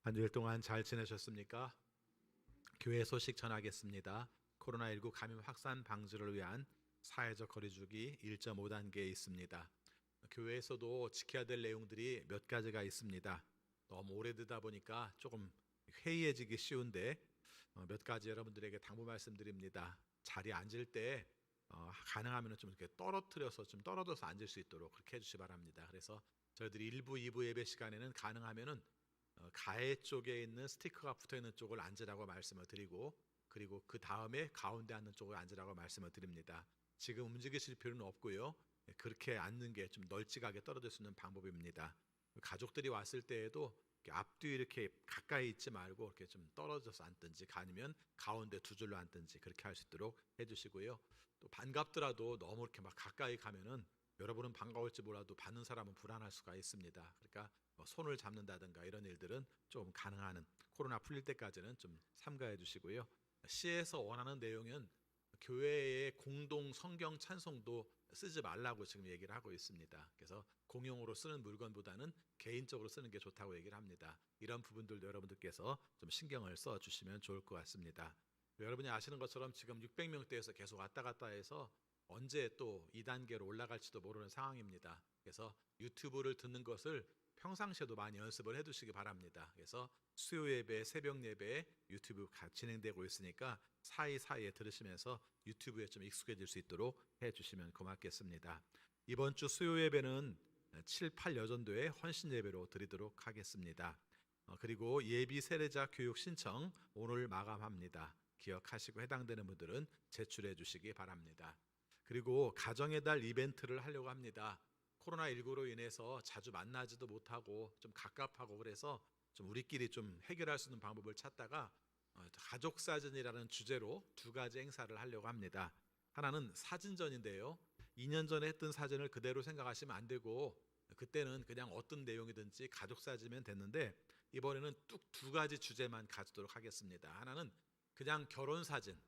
한 주일 동안 잘 지내셨습니까? 교회 소식 전하겠습니다. 코로나19 감염 확산 방지를 위한 사회적 거리두기 1.5단계에 있습니다. 교회에서도 지켜야 될 내용들이 몇 가지가 있습니다. 너무 오래되다 보니까 조금 회의해지기 쉬운데 몇 가지 여러분들에게 당부 말씀드립니다. 자리에 앉을 때 가능하면 좀 이렇게 떨어뜨려서 좀 떨어져서 앉을 수 있도록 그렇게 해주시 기 바랍니다. 그래서 저희들이 1부, 2부 예배 시간에는 가능하면은 가해 쪽에 있는 스티커가 붙어 있는 쪽을 앉으라고 말씀을 드리고, 그리고 그 다음에 가운데 앉는 쪽을 앉으라고 말씀을 드립니다. 지금 움직이실 필요는 없고요. 그렇게 앉는 게 좀 널찍하게 떨어질 수 있는 방법입니다. 가족들이 왔을 때에도 이렇게 앞뒤 이렇게 가까이 있지 말고 이렇게 좀 떨어져서 앉든지, 아니면 가운데 두 줄로 앉든지 그렇게 할 수 있도록 해주시고요. 또 반갑더라도 너무 이렇게 막 가까이 가면은 여러분은 반가울지 몰라도 받는 사람은 불안할 수가 있습니다. 그러니까 손을 잡는다든가 이런 일들은 좀 가능한 코로나 풀릴 때까지는 좀 삼가해 주시고요. 시에서 원하는 내용은 교회의 공동 성경 찬송도 쓰지 말라고 지금 얘기를 하고 있습니다. 그래서 공용으로 쓰는 물건보다는 개인적으로 쓰는 게 좋다고 얘기를 합니다. 이런 부분들도 여러분들께서 좀 신경을 써 주시면 좋을 것 같습니다. 여러분이 아시는 것처럼 지금 600명대에서 계속 왔다 갔다 해서 언제 또 2단계로 올라갈지도 모르는 상황입니다. 그래서 유튜브를 듣는 것을 평상시에도 많이 연습을 해두시기 바랍니다. 그래서 수요 예배, 새벽 예배 유튜브 진행되고 있으니까 사이사이에 들으시면서 유튜브에 좀 익숙해질 수 있도록 해주시면 고맙겠습니다. 이번 주 수요 예배는 7, 8 여전도의 헌신 예배로 드리도록 하겠습니다. 그리고 예비 세례자 교육 신청 오늘 마감합니다. 기억하시고 해당되는 분들은 제출해 주시기 바랍니다. 그리고 가정의 달 이벤트를 하려고 합니다. 코로나19로 인해서 자주 만나지도 못하고 좀 갑갑하고 그래서 좀 우리끼리 좀 해결할 수 있는 방법을 찾다가 가족 사진이라는 주제로 두 가지 행사를 하려고 합니다. 하나는 사진전인데요. 2년 전에 했던 사진을 그대로 생각하시면 안 되고, 그때는 그냥 어떤 내용이든지 가족 사진이면 됐는데, 이번에는 뚝 두 가지 주제만 가지도록 하겠습니다. 하나는 그냥 결혼 사진,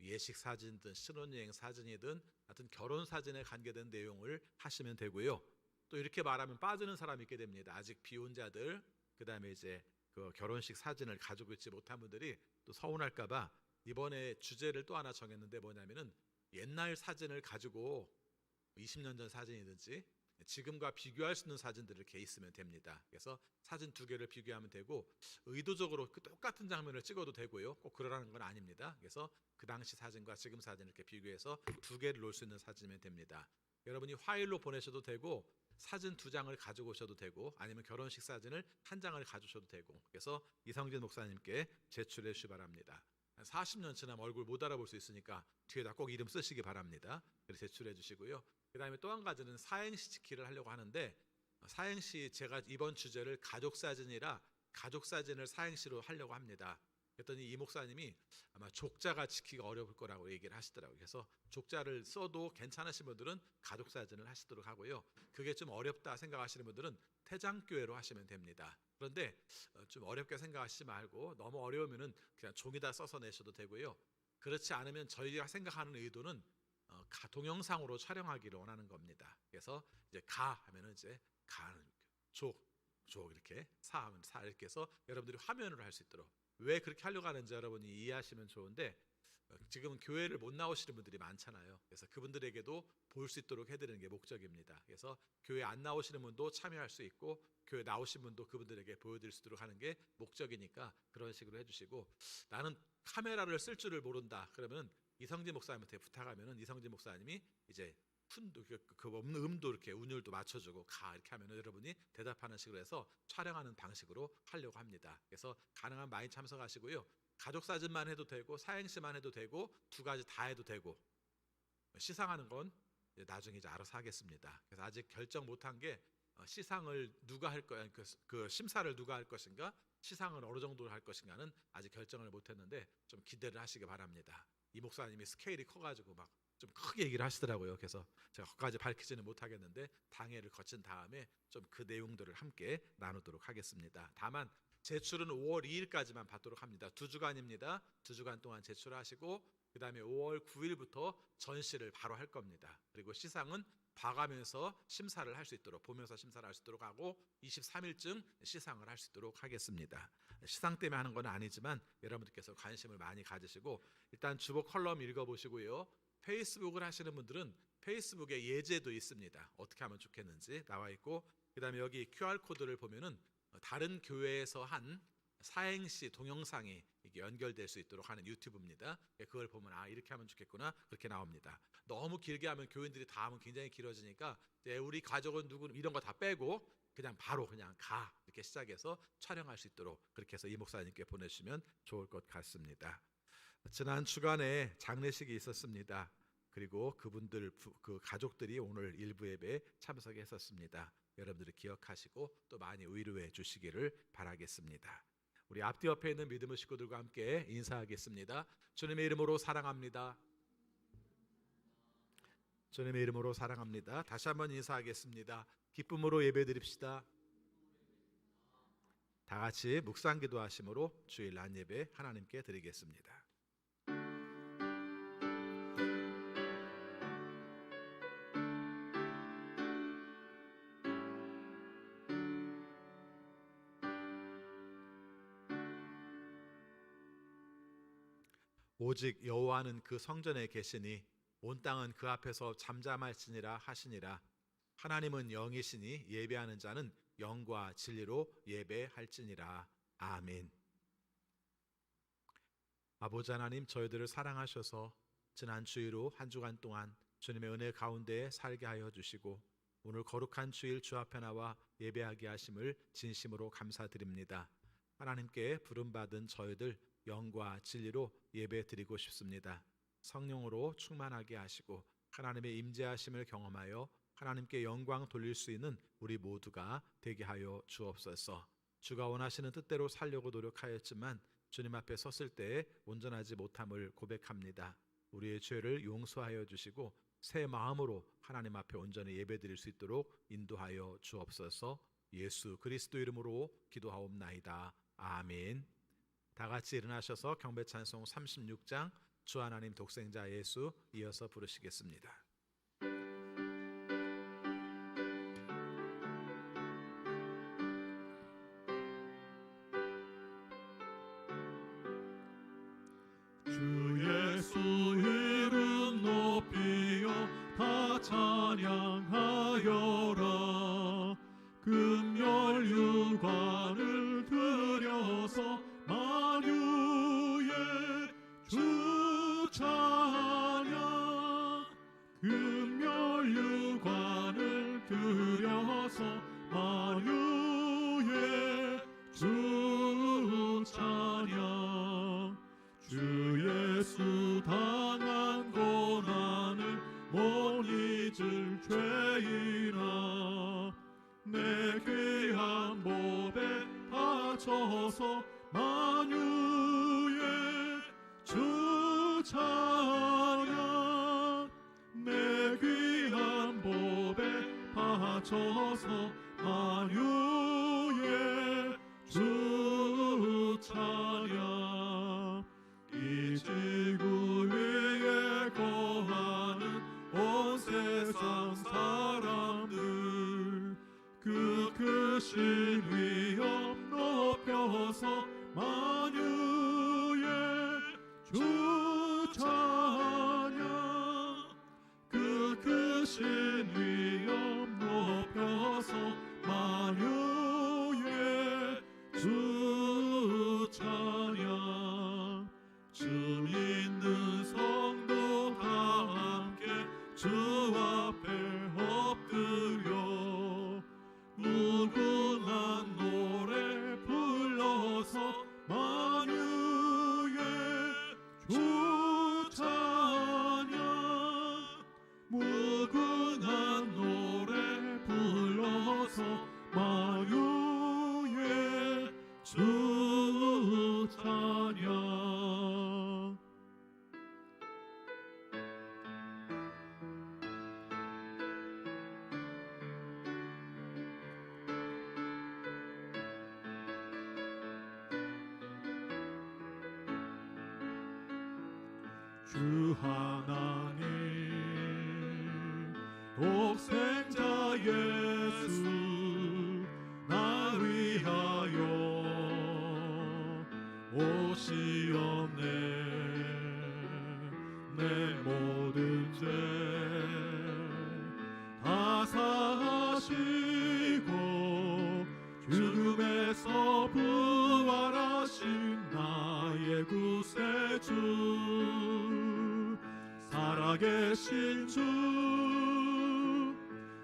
예식 사진이든 신혼여행 사진이든 하여튼 결혼 사진에 관계된 내용을 하시면 되고요. 또 이렇게 말하면 빠지는 사람이 있게 됩니다. 아직 비혼자들, 그 다음에 이제 그 결혼식 사진을 가지고 있지 못한 분들이 또 서운할까봐 이번에 주제를 또 하나 정했는데, 뭐냐면은 옛날 사진을 가지고 20년 전 사진이든지 지금과 비교할 수 있는 사진들을 이렇게 있으면 됩니다. 그래서 사진 두 개를 비교하면 되고, 의도적으로 똑같은 장면을 찍어도 되고요. 꼭 그러라는 건 아닙니다. 그래서 그 당시 사진과 지금 사진을 이렇게 비교해서 두 개를 놓을 수 있는 사진이면 됩니다. 여러분이 파일로 보내셔도 되고, 사진 두 장을 가지고 오셔도 되고, 아니면 결혼식 사진을 한 장을 가져오셔도 되고, 그래서 이성진 목사님께 제출해 주시기 바랍니다. 40년 지나면 얼굴 못 알아볼 수 있으니까 뒤에다 꼭 이름 쓰시기 바랍니다. 그래서 제출해 주시고요. 그 다음에 또 한 가지는 사행시 지키를 하려고 하는데, 사행시 제가 이번 주제를 가족사진이라 가족사진을 사행시로 하려고 합니다. 그랬더니 이 목사님이 아마 족자가 지키기가 어려울 거라고 얘기를 하시더라고요. 그래서 족자를 써도 괜찮으신 분들은 가족사진을 하시도록 하고요. 그게 좀 어렵다 생각하시는 분들은 태장교회로 하시면 됩니다. 그런데 좀 어렵게 생각하시지 말고, 너무 어려우면은 그냥 종이다 써서 내셔도 되고요. 그렇지 않으면 저희가 생각하는 의도는 동영상으로 촬영하기를 원하는 겁니다. 그래서 이제 가 하면은 이제 가는, 족 이렇게, 사 하면 사 이렇게 해서 여러분들이 화면으로 할 수 있도록, 왜 그렇게 하려고 하는지 여러분이 이해하시면 좋은데, 지금은 교회를 못 나오시는 분들이 많잖아요. 그래서 그분들에게도 볼 수 있도록 해드리는 게 목적입니다. 그래서 교회 안 나오시는 분도 참여할 수 있고, 교회 나오신 분도 그분들에게 보여드릴 수 있도록 하는 게 목적이니까 그런 식으로 해주시고, 나는 카메라를 쓸 줄을 모른다 그러면 이성진 목사님한테 부탁하면은 이성진 목사님이 이제 그 없는 음도 이렇게 운율도 맞춰주고 가 이렇게 하면 여러분이 대답하는 식으로 해서 촬영하는 방식으로 하려고 합니다. 그래서 가능한 많이 참석하시고요. 가족 사진만 해도 되고, 사행시만 해도 되고, 두 가지 다 해도 되고, 시상하는 건 나중에 이제 알아서 하겠습니다. 그래서 아직 결정 못한 게, 시상을 누가 할 거야, 그 심사를 누가 할 것인가, 시상을 어느 정도로 할 것인가는 아직 결정을 못했는데 좀 기대를 하시기 바랍니다. 이 목사님이 스케일이 커가지고 막 좀 크게 얘기를 하시더라고요. 그래서 제가 거기까지 밝히지는 못하겠는데 당회를 거친 다음에 좀 그 내용들을 함께 나누도록 하겠습니다. 다만 제출은 5월 2일까지만 받도록 합니다. 2주간입니다. 2주간 동안 제출하시고 그 다음에 5월 9일부터 전시를 바로 할 겁니다. 그리고 시상은 봐가면서 심사를 할 수 있도록, 보면서 심사를 할 수 있도록 하고 23일쯤 시상을 할 수 있도록 하겠습니다. 시상 때문에 하는 건 아니지만 여러분들께서 관심을 많이 가지시고 일단 주보 컬럼 읽어보시고요. 페이스북을 하시는 분들은 페이스북에 예제도 있습니다. 어떻게 하면 좋겠는지 나와 있고, 그 다음에 여기 QR코드를 보면은 다른 교회에서 한 사행시 동영상이 이게 연결될 수 있도록 하는 유튜브입니다. 그걸 보면 아, 이렇게 하면 좋겠구나, 그렇게 나옵니다. 너무 길게 하면 교인들이 다 하면 굉장히 길어지니까 우리 가족은 누구 이런 거 다 빼고 그냥 바로 그냥 가 이렇게 시작해서 촬영할 수 있도록 그렇게 해서 이 목사님께 보내주시면 좋을 것 같습니다. 지난 주간에 장례식이 있었습니다. 그리고 그분들 그 가족들이 오늘 일부 예배에 참석했었습니다. 여러분들이 기억하시고 또 많이 위로해 주시기를 바라겠습니다. 우리 앞뒤 옆에 있는 믿음의 식구들과 함께 인사하겠습니다. 주님의 이름으로 사랑합니다. 주님의 이름으로 사랑합니다. 다시 한번 인사하겠습니다. 기쁨으로 예배드립시다. 다 같이 묵상 기도하심으로 주일 난 예배 하나님께 드리겠습니다. 오직 여호와는 그 성전에 계시니 온 땅은 그 앞에서 잠잠할지니라 하시니라. 하나님은 영이시니 예배하는 자는 영과 진리로 예배할지니라. 아멘. 아버지 하나님, 저희들을 사랑하셔서 지난 주일로 한 주간 동안 주님의 은혜 가운데 살게 하여 주시고 오늘 거룩한 주일 주 앞에 나와 예배하게 하심을 진심으로 감사드립니다. 하나님께 부름받은 저희들 영과 진리로 예배드리고 싶습니다. 성령으로 충만하게 하시고 하나님의 임재하심을 경험하여 하나님께 영광 돌릴 수 있는 우리 모두가 되게 하여 주옵소서. 주가 원하시는 뜻대로 살려고 노력하였지만 주님 앞에 섰을 때 온전하지 못함을 고백합니다. 우리의 죄를 용서하여 주시고 새 마음으로 하나님 앞에 온전히 예배드릴 수 있도록 인도하여 주옵소서. 예수 그리스도 이름으로 기도하옵나이다. 아멘. 다 같이 일어나셔서 경배 찬송 36장 주 하나님 독생자 예수 이어서 부르시겠습니다. 주 예수 이름 높이어 다 찬양하여라. 금열유관을 들여서 만유의 주 찬양. 금열유관을 들여서 만유의 주 찬양. 주 예수 당한 고난을 못 잊을 죄인아, 내 귀한 보배 바쳐서 만유의 주 찬양. 내 귀한 보배 바쳐서 만유의 주 찬양. 이 지구 위에 거하는 온 세상 사람들 그 크신 위엄 높여서 만유의 주 찬양. 그 크신 위엄 높여서 만유의 주 찬양. 주 믿는 성도 다 함께 주 앞에 엎드려 무궁한 노래 불러서 만유의 주 찬양. 무궁한 노래 불러서 만유의 주 찬양. 주 하나님 독생자 예수 나 위하여 오시옵네. 내 모든 죄 다 사하시고 죽음에서 부활하신 나의 구세주 살아계신 주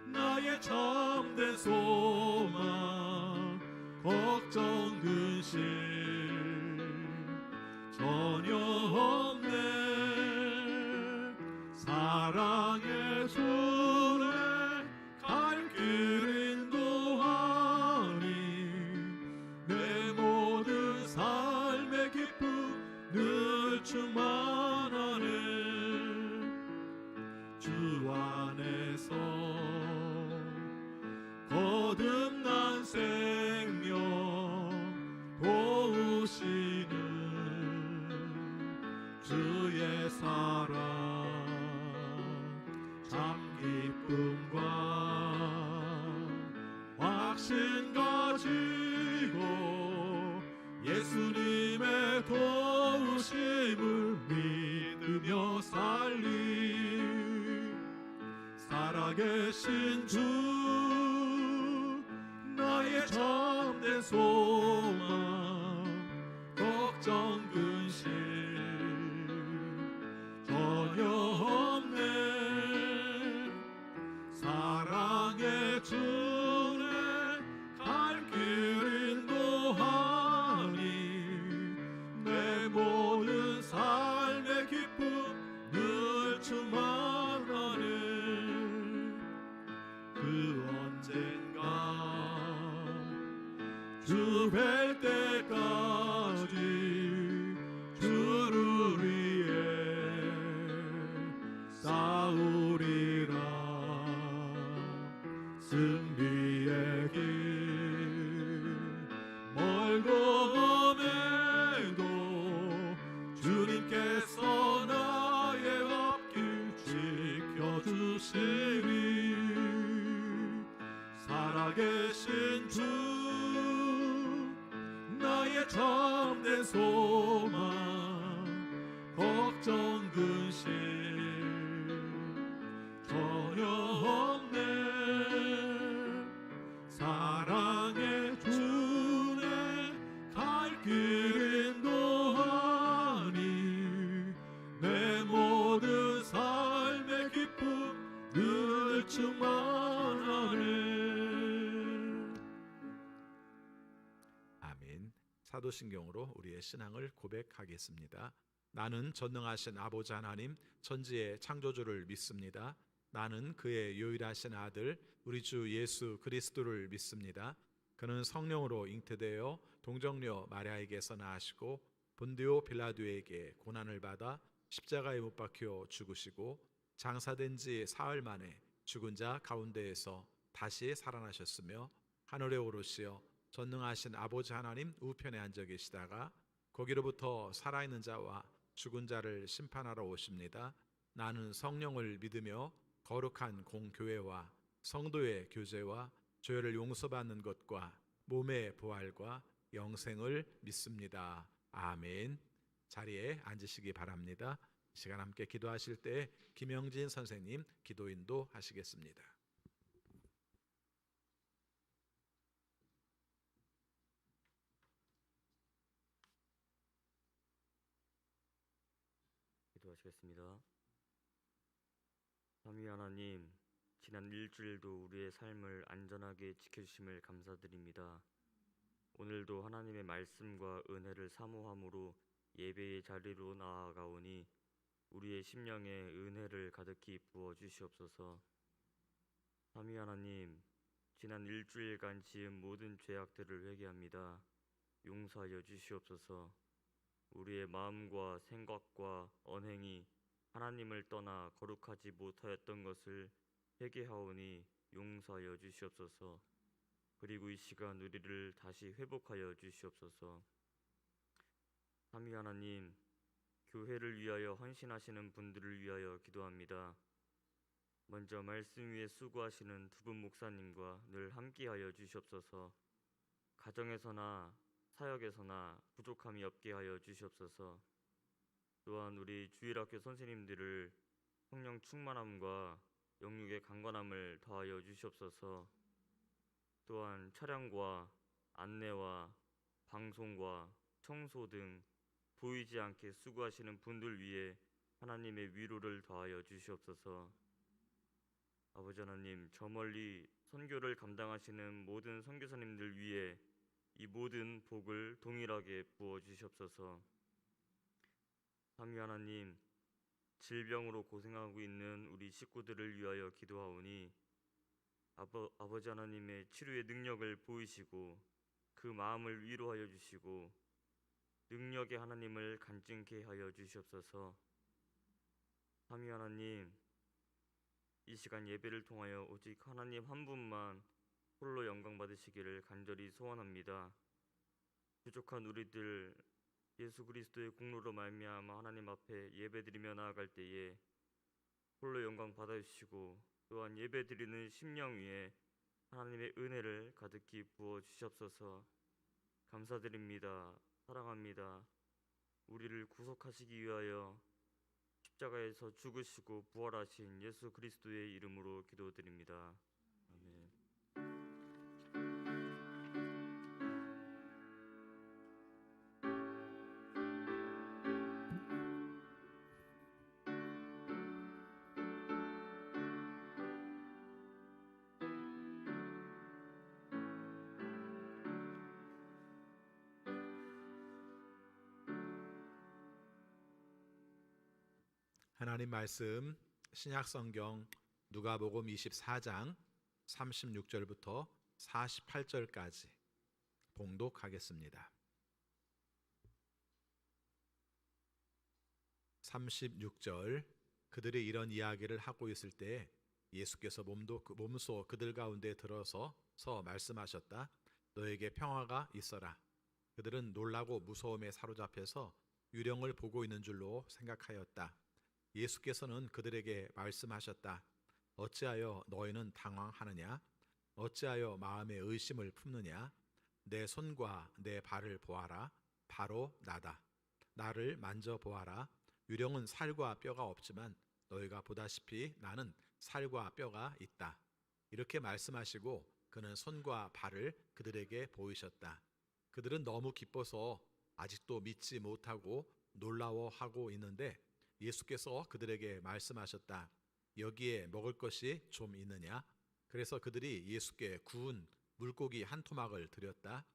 나의 참된 소망 걱정 근심 전혀 없네. 사랑의 주를 갈 길 인도하니 내 모든 삶의 기쁨 늘 충만하네. 주 안에서 거듭난 생명 도우시는 주의 사랑 참 기쁨과 확신 가지고 예수님의 도우심을 믿으며 살리. 살아계신 주 나의 참된 소망 걱정 근심 전혀 없네. 사랑의 주를 갈 길 인도하니 내 모든 삶의 기쁨 늘 충만하네. 그 언젠가 주 뵐 때까지 주를 위해 싸우리라. 승리의 길 멀고 험해도 주님께서 나의 앞길 지켜주시리. 살아계신 주 나의 참된 소망 걱정 근심 전혀 없네. 사랑의 주내 갈 길 인도하니 내 모든 삶의 기쁨 늘 충만하네. 아멘. 사도신경으로 우리의 신앙을 고백하겠습니다. 나는 전능하신 아버지 하나님 천지의 창조주를 믿습니다. 나는 그의 유일하신 아들 우리 주 예수 그리스도를 믿습니다. 그는 성령으로 잉태되어 동정녀 마리아에게서 나시고 본디오 빌라도에게 고난을 받아 십자가에 못 박혀 죽으시고 장사된 지 사흘 만에 죽은 자 가운데에서 다시 살아나셨으며 하늘에 오르시어 전능하신 아버지 하나님 우편에 앉아 계시다가 거기로부터 살아있는 자와 죽은 자를 심판하러 오십니다. 나는 성령을 믿으며 거룩한 공교회와 성도의 교제와 죄를 용서받는 것과 몸의 부활과 영생을 믿습니다. 아멘. 자리에 앉으시기 바랍니다. 이 시간 함께 기도하실 때 김영진 선생님 기도 인도하시겠습니다. 기도하시겠습니다. 삼위 하나님, 지난 일주일도 우리의 삶을 안전하게 지켜주심을 감사드립니다. 오늘도 하나님의 말씀과 은혜를 사모함으로 예배의 자리로 나아가오니 우리의 심령에 은혜를 가득히 부어주시옵소서. 삼위 하나님, 지난 일주일간 지은 모든 죄악들을 회개합니다. 용서하여 주시옵소서. 우리의 마음과 생각과 언행이 하나님을 떠나 거룩하지 못하였던 것을 회개하오니 용서하여 주시옵소서. 그리고 이 시간 우리를 다시 회복하여 주시옵소서. 삼위 하나님, 교회를 위하여 헌신하시는 분들을 위하여 기도합니다. 먼저 말씀 위에 수고하시는 두 분 목사님과 늘 함께하여 주시옵소서. 가정에서나 사역에서나 부족함이 없게 하여 주시옵소서. 또한 우리 주일학교 선생님들을 성령 충만함과 영육의 강건함을 더하여 주시옵소서. 또한 차량과 안내와 방송과 청소 등 보이지 않게 수고하시는 분들 위해 하나님의 위로를 더하여 주시옵소서. 아버지 하나님, 저 멀리 선교를 감당하시는 모든 선교사님들 위해 이 모든 복을 동일하게 부어 주시옵소서. 삼위 하나님, 질병으로 고생하고 있는 우리 식구들을 위하여 기도하오니 아버지 하나님의 치료의 능력을 보이시고 그 마음을 위로하여 주시고 능력의 하나님을 간증케 하여 주시옵소서. 삼위 하나님, 이 시간 예배를 통하여 오직 하나님 한 분만 홀로 영광 받으시기를 간절히 소원합니다. 부족한 우리들 예수 그리스도의 공로로 말미암아 하나님 앞에 예배드리며 나아갈 때에 홀로 영광 받아주시고 또한 예배드리는 심령 위에 하나님의 은혜를 가득히 부어 주시옵소서. 감사드립니다. 사랑합니다. 우리를 구속하시기 위하여 십자가에서 죽으시고 부활하신 예수 그리스도의 이름으로 기도드립니다. 아멘. 하나님 말씀 신약 성경 누가복음 24장 36절부터 48절까지 봉독하겠습니다. 36절 그들이 이런 이야기를 하고 있을 때 예수께서 몸소 그들 가운데 들어서 말씀하셨다. 너에게 평화가 있어라. 그들은 놀라고 무서움에 사로잡혀서 유령을 보고 있는 줄로 생각하였다. 예수께서는 그들에게 말씀하셨다. 어찌하여 너희는 당황하느냐? 어찌하여 마음에 의심을 품느냐? 내 손과 내 발을 보아라. 바로 나다. 나를 만져보아라. 유령은 살과 뼈가 없지만 너희가 보다시피 나는 살과 뼈가 있다. 이렇게 말씀하시고 그는 손과 발을 그들에게 보이셨다. 그들은 너무 기뻐서 아직도 믿지 못하고 놀라워하고 있는데 예수께서 그들에게 말씀하셨다. 여기에 먹을 것이 좀 있느냐? 그래서 그들이 예수께 구운 물고기 한 토막을 드렸다.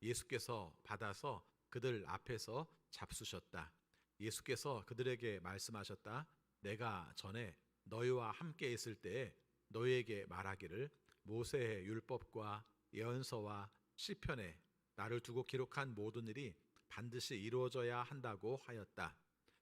예수께서 받아서 그들 앞에서 잡수셨다. 예수께서 그들에게 말씀하셨다. 내가 전에 너희와 함께 있을 때에 너희에게 말하기를 모세의 율법과 예언서와 시편에 나를 두고 기록한 모든 일이 반드시 이루어져야 한다고 하였다.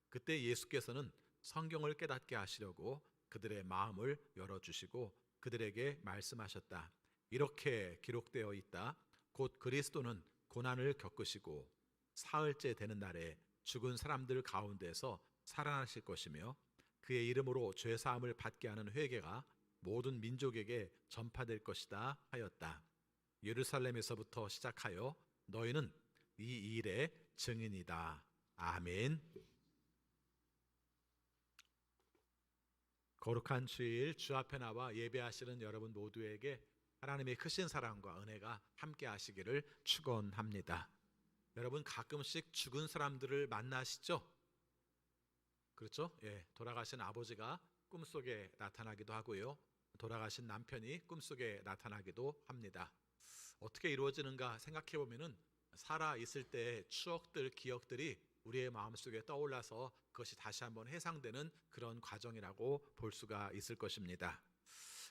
그때 예수께서는 성경을 깨닫게 하시려고 그들의 마음을 열어주시고 그들에게 말씀하셨다. 이렇게 기록되어 있다. 곧 그리스도는 고난을 겪으시고 사흘째 되는 날에 죽은 사람들 가운데서 살아나실 것이며 그의 이름으로 죄사함을 받게 하는 회개가 모든 민족에게 전파될 것이다 하였다. 예루살렘에서부터 시작하여 너희는 이 일의 증인이다. 아멘. 거룩한 주일 주 앞에 나와 예배하시는 여러분 모두에게 하나님의 크신 사랑과 은혜가 함께 하시기를 축원합니다. 여러분 가끔씩 죽은 사람들을 만나시죠? 그렇죠? 예, 돌아가신 아버지가 꿈속에 나타나기도 하고요. 돌아가신 남편이 꿈속에 나타나기도 합니다. 어떻게 이루어지는가 생각해 보면은 살아 있을 때의 추억들, 기억들이 우리의 마음속에 떠올라서 그것이 다시 한번 해상되는 그런 과정이라고 볼 수가 있을 것입니다.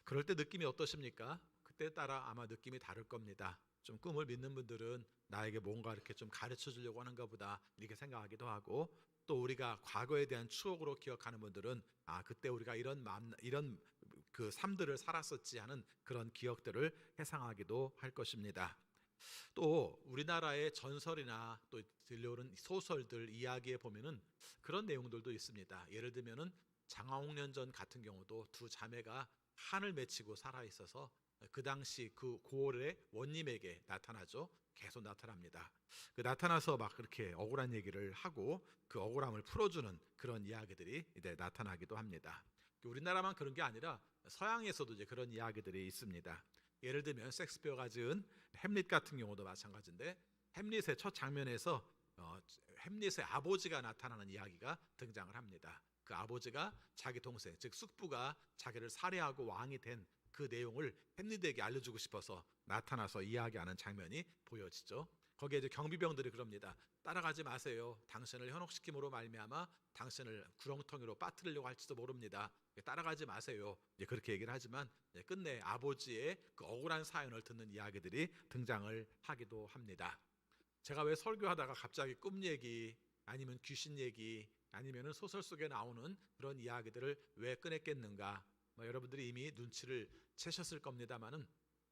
그럴 때 느낌이 어떠십니까? 그때에 따라 아마 느낌이 다를 겁니다. 좀 꿈을 믿는 분들은 나에게 뭔가 이렇게 좀 가르쳐 주려고 하는가 보다 이렇게 생각하기도 하고, 또 우리가 과거에 대한 추억으로 기억하는 분들은 그때 우리가 이런 그 삶들을 살았었지 하는 그런 기억들을 회상하기도 할 것입니다. 또 우리나라의 전설이나 또 들려오는 소설들 이야기에 보면은 그런 내용들도 있습니다. 예를 들면은 장화홍련전 같은 경우도 두 자매가 한을 맺히고 살아 있어서 그 당시 그 고을의 원님에게 나타나죠. 계속 나타납니다. 그 나타나서 막 그렇게 억울한 얘기를 하고 그 억울함을 풀어주는 그런 이야기들이 이제 나타나기도 합니다. 우리나라만 그런 게 아니라 서양에서도 이제 그런 이야기들이 있습니다. 예를 들면 셰익스피어가 지은 햄릿 같은 경우도 마찬가지인데 햄릿의 첫 장면에서 햄릿의 아버지가 나타나는 이야기가 등장을 합니다. 그 아버지가 자기 동생 즉 숙부가 자기를 살해하고 왕이 된 그 내용을 햄릿에게 알려주고 싶어서 나타나서 이야기하는 장면이 보여지죠. 거기에 이제 경비병들이 그럽니다. 따라가지 마세요. 당신을 현혹시킴으로 말미암아 당신을 구렁텅이로 빠뜨리려고 할지도 모릅니다. 따라가지 마세요. 이제 그렇게 얘기를 하지만 끝내 아버지의 그 억울한 사연을 듣는 이야기들이 등장을 하기도 합니다. 제가 왜 설교하다가 갑자기 꿈 얘기 아니면 귀신 얘기 아니면 소설 속에 나오는 그런 이야기들을 왜 꺼냈겠는가? 여러분들이 이미 눈치를 채셨을 겁니다만은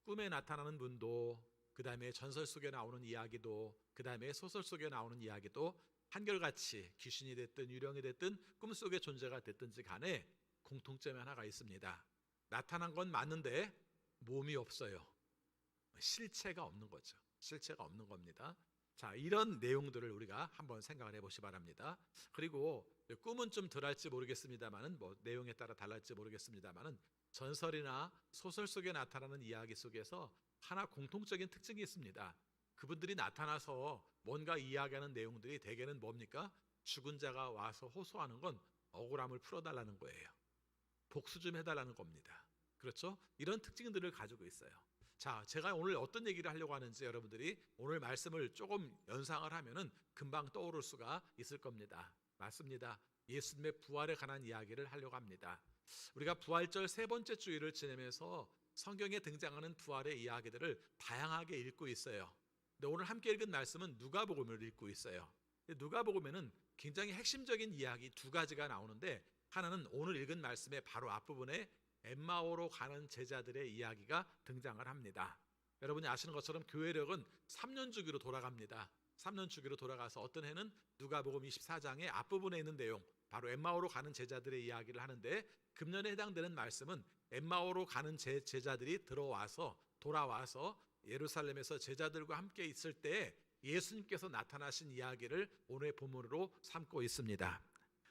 꿈에 나타나는 분도 그 다음에 전설 속에 나오는 이야기도 그 다음에 소설 속에 나오는 이야기도 한결같이 귀신이 됐든 유령이 됐든 꿈속의 존재가 됐든지 간에 공통점이 하나가 있습니다. 나타난 건 맞는데 몸이 없어요. 실체가 없는 거죠. 실체가 없는 겁니다. 자, 이런 내용들을 우리가 한번 생각을 해보시 바랍니다. 그리고 꿈은 좀 덜할지 모르겠습니다만은 내용에 따라 달랄지 모르겠습니다만은 전설이나 소설 속에 나타나는 이야기 속에서 하나 공통적인 특징이 있습니다. 그분들이 나타나서 뭔가 이야기하는 내용들이 대개는 뭡니까? 죽은 자가 와서 호소하는 건 억울함을 풀어달라는 거예요. 복수 좀 해달라는 겁니다. 그렇죠? 이런 특징들을 가지고 있어요. 자, 제가 오늘 어떤 얘기를 하려고 하는지 여러분들이 오늘 말씀을 조금 연상을 하면은 금방 떠오를 수가 있을 겁니다. 맞습니다. 예수님의 부활에 관한 이야기를 하려고 합니다. 우리가 부활절 세 번째 주일을 지내면서 성경에 등장하는 부활의 이야기들을 다양하게 읽고 있어요. 근데 오늘 함께 읽은 말씀은 누가복음을 읽고 있어요. 누가복음에는 굉장히 핵심적인 이야기 두 가지가 나오는데 하나는 오늘 읽은 말씀의 바로 앞부분에 엠마오로 가는 제자들의 이야기가 등장을 합니다. 여러분이 아시는 것처럼 교회력은 3년 주기로 돌아갑니다. 3년 주기로 돌아가서 어떤 해는 누가복음 24장의 앞부분에 있는 내용 바로 엠마오로 가는 제자들의 이야기를 하는데 금년에 해당되는 말씀은 엠마오로 가는 제자들이 돌아와서 예루살렘에서 제자들과 함께 있을 때 예수님께서 나타나신 이야기를 오늘의 본문으로 삼고 있습니다.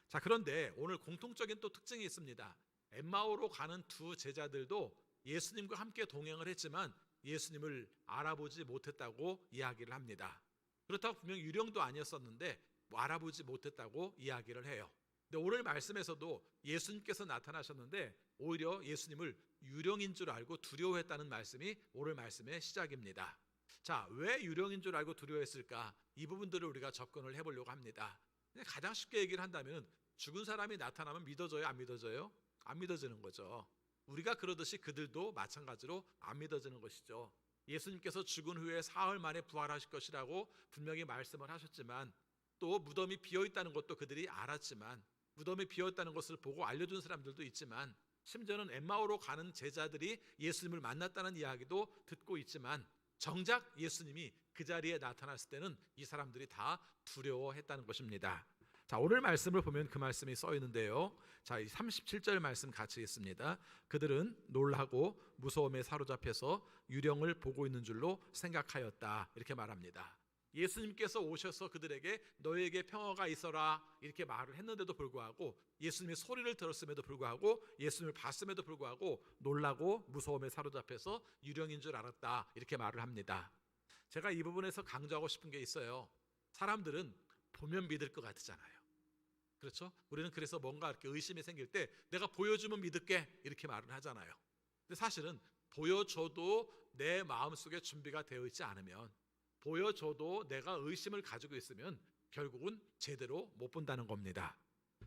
자, 그런데 오늘 공통적인 또 특징이 있습니다. 엠마오로 가는 두 제자들도 예수님과 함께 동행을 했지만 예수님을 알아보지 못했다고 이야기를 합니다. 그렇다고 분명 유령도 아니었었는데 알아보지 못했다고 이야기를 해요. 근데 오늘 말씀에서도 예수님께서 나타나셨는데 오히려 예수님을 유령인 줄 알고 두려워했다는 말씀이 오늘 말씀의 시작입니다. 자, 왜 유령인 줄 알고 두려워했을까? 이 부분들을 우리가 접근을 해보려고 합니다. 가장 쉽게 얘기를 한다면 죽은 사람이 나타나면 믿어져요? 안 믿어져요? 안 믿어지는 거죠. 우리가 그러듯이 그들도 마찬가지로 안 믿어지는 것이죠. 예수님께서 죽은 후에 사흘 만에 부활하실 것이라고 분명히 말씀을 하셨지만 또 무덤이 비어있다는 것도 그들이 알았지만 무덤이 비어있다는 것을 보고 알려준 사람들도 있지만 심지어는 엠마오로 가는 제자들이 예수님을 만났다는 이야기도 듣고 있지만 정작 예수님이 그 자리에 나타났을 때는 이 사람들이 다 두려워했다는 것입니다. 자, 오늘 말씀을 보면 그 말씀이 써 있는데요. 자, 37절 말씀 같이 읽습니다. 그들은 놀라고 무서움에 사로잡혀서 유령을 보고 있는 줄로 생각하였다. 이렇게 말합니다. 예수님께서 오셔서 그들에게 너희에게 평화가 있어라 이렇게 말을 했는데도 불구하고 예수님의 소리를 들었음에도 불구하고 예수님을 봤음에도 불구하고 놀라고 무서움에 사로잡혀서 유령인 줄 알았다 이렇게 말을 합니다. 제가 이 부분에서 강조하고 싶은 게 있어요. 사람들은 보면 믿을 것 같잖아요. 그렇죠? 우리는 그래서 뭔가 이렇게 의심이 생길 때 내가 보여주면 믿을게 이렇게 말을 하잖아요. 근데 사실은 보여줘도 내 마음속에 준비가 되어 있지 않으면 보여줘도 내가 의심을 가지고 있으면 결국은 제대로 못 본다는 겁니다.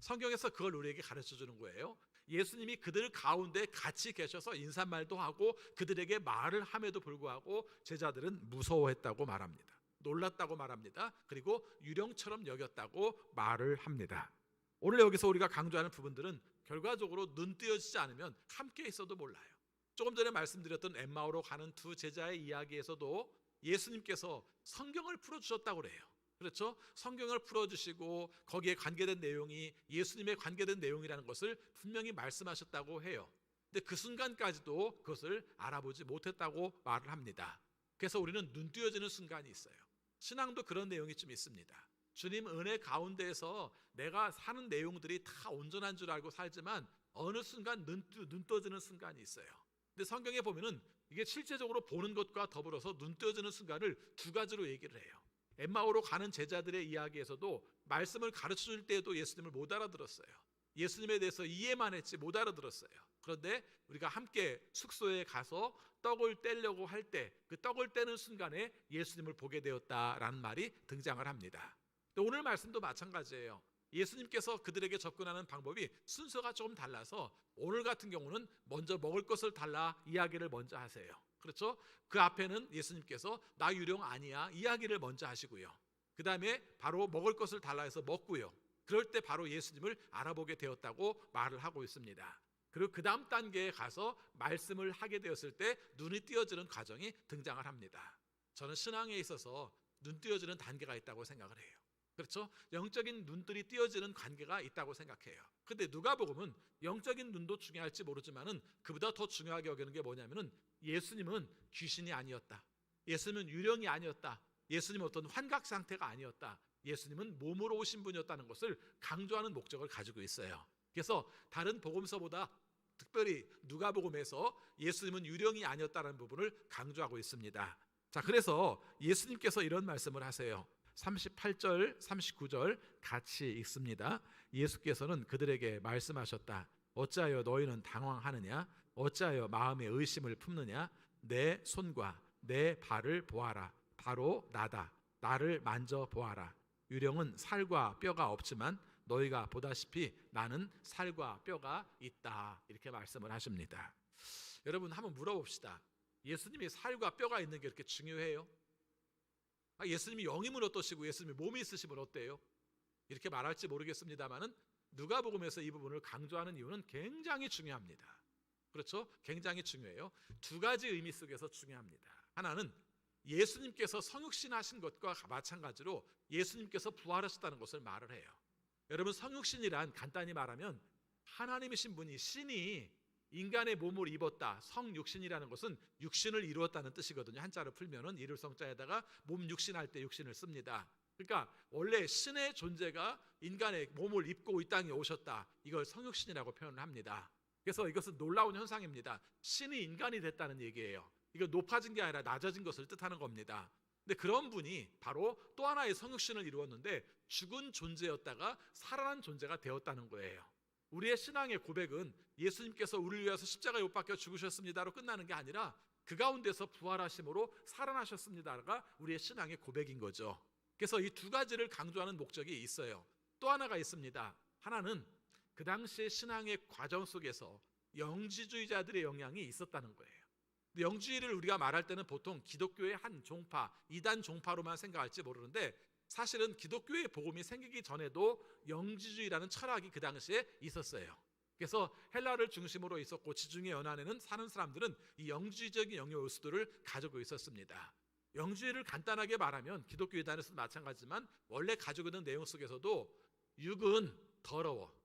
성경에서 그걸 우리에게 가르쳐 주는 거예요. 예수님이 그들 가운데 같이 계셔서 인사말도 하고 그들에게 말을 함에도 불구하고 제자들은 무서워했다고 말합니다. 놀랐다고 말합니다. 그리고 유령처럼 여겼다고 말을 합니다. 오늘 여기서 우리가 강조하는 부분들은 결과적으로 눈 띄어지지 않으면 함께 있어도 몰라요. 조금 전에 말씀드렸던 엠마오로 가는 두 제자의 이야기에서도 예수님께서 성경을 풀어주셨다고 그래요. 그렇죠? 성경을 풀어주시고 거기에 관계된 내용이 예수님에 관계된 내용이라는 것을 분명히 말씀하셨다고 해요. 근데 그 순간까지도 그것을 알아보지 못했다고 말을 합니다. 그래서 우리는 눈 띄어지는 순간이 있어요. 신앙도 그런 내용이 좀 있습니다. 주님 은혜 가운데에서 내가 사는 내용들이 다 온전한 줄 알고 살지만 어느 순간 눈 떠지는 순간이 있어요. 근데 성경에 보면은 이게 실제적으로 보는 것과 더불어서 눈 떠지는 순간을 두 가지로 얘기를 해요. 엠마오로 가는 제자들의 이야기에서도 말씀을 가르쳐 줄 때에도 예수님을 못 알아들었어요. 예수님에 대해서 이해만 했지 못 알아들었어요. 그런데 우리가 함께 숙소에 가서 떡을 떼려고 할 때 그 떡을 떼는 순간에 예수님을 보게 되었다라는 말이 등장을 합니다. 오늘 말씀도 마찬가지예요. 예수님께서 그들에게 접근하는 방법이 순서가 조금 달라서 오늘 같은 경우는 먼저 먹을 것을 달라 이야기를 먼저 하세요. 그렇죠? 그 앞에는 예수님께서 나 유령 아니야 이야기를 먼저 하시고요. 그 다음에 바로 먹을 것을 달라 해서 먹고요. 그럴 때 바로 예수님을 알아보게 되었다고 말을 하고 있습니다. 그리고 그 다음 단계에 가서 말씀을 하게 되었을 때 눈이 띄어지는 과정이 등장을 합니다. 저는 신앙에 있어서 눈 띄어지는 단계가 있다고 생각을 해요. 그렇죠? 영적인 눈들이 띄어지는 관계가 있다고 생각해요. 근데 누가복음은 영적인 눈도 중요할지 모르지만은 그보다 더 중요하게 여기는 게 뭐냐면은 예수님은 귀신이 아니었다. 예수님은 유령이 아니었다. 예수님은 어떤 환각 상태가 아니었다. 예수님은 몸으로 오신 분이었다는 것을 강조하는 목적을 가지고 있어요. 그래서 다른 복음서보다 특별히 누가복음에서 예수님은 유령이 아니었다는 부분을 강조하고 있습니다. 자, 그래서 예수님께서 이런 말씀을 하세요. 38절, 39절 같이 읽습니다. 예수께서는 그들에게 말씀하셨다. 어찌하여 너희는 당황하느냐? 어찌하여 마음에 의심을 품느냐? 내 손과 내 발을 보아라. 바로 나다. 나를 만져보아라. 유령은 살과 뼈가 없지만 너희가 보다시피 나는 살과 뼈가 있다. 이렇게 말씀을 하십니다. 여러분 한번 물어봅시다. 예수님이 살과 뼈가 있는 게 그렇게 중요해요? 예수님이 영이면 어떠시고 예수님이 몸이 있으시면 어때요? 이렇게 말할지 모르겠습니다만은 누가복음에서 이 부분을 강조하는 이유는 굉장히 중요합니다. 그렇죠? 굉장히 중요해요. 두 가지 의미 속에서 중요합니다. 하나는 예수님께서 성육신하신 것과 마찬가지로 예수님께서 부활하셨다는 것을 말을 해요. 여러분 성육신이란 간단히 말하면 하나님이신 분이 신이 인간의 몸을 입었다. 성육신이라는 것은 육신을 이루었다는 뜻이거든요. 한자로 풀면은 이를 성자에다가 몸 육신할 때 육신을 씁니다. 그러니까 원래 신의 존재가 인간의 몸을 입고 이 땅에 오셨다. 이걸 성육신이라고 표현을 합니다. 그래서 이것은 놀라운 현상입니다. 신이 인간이 됐다는 얘기예요. 이거 높아진 게 아니라 낮아진 것을 뜻하는 겁니다. 근데 그런 분이 바로 또 하나의 성육신을 이루었는데 죽은 존재였다가 살아난 존재가 되었다는 거예요. 우리의 신앙의 고백은 예수님께서 우리를 위해서 십자가에 못 박혀 죽으셨습니다로 끝나는 게 아니라 그 가운데서 부활하심으로 살아나셨습니다가 우리의 신앙의 고백인 거죠. 그래서 이 두 가지를 강조하는 목적이 있어요. 또 하나가 있습니다. 하나는 그 당시의 신앙의 과정 속에서 영지주의자들의 영향이 있었다는 거예요. 영주의를 우리가 말할 때는 보통 기독교의 한 종파, 이단 종파로만 생각할지 모르는데 사실은 기독교의 복음이 생기기 전에도 영지주의라는 철학이 그 당시에 있었어요. 그래서 헬라를 중심으로 있었고 지중해 연안에는 사는 사람들은 이 영주의적인 영역 요소들을 가지고 있었습니다. 영주의를 간단하게 말하면 기독교 이단에서도 마찬가지지만 원래 가지고 있는 내용 속에서도 육은 더러워,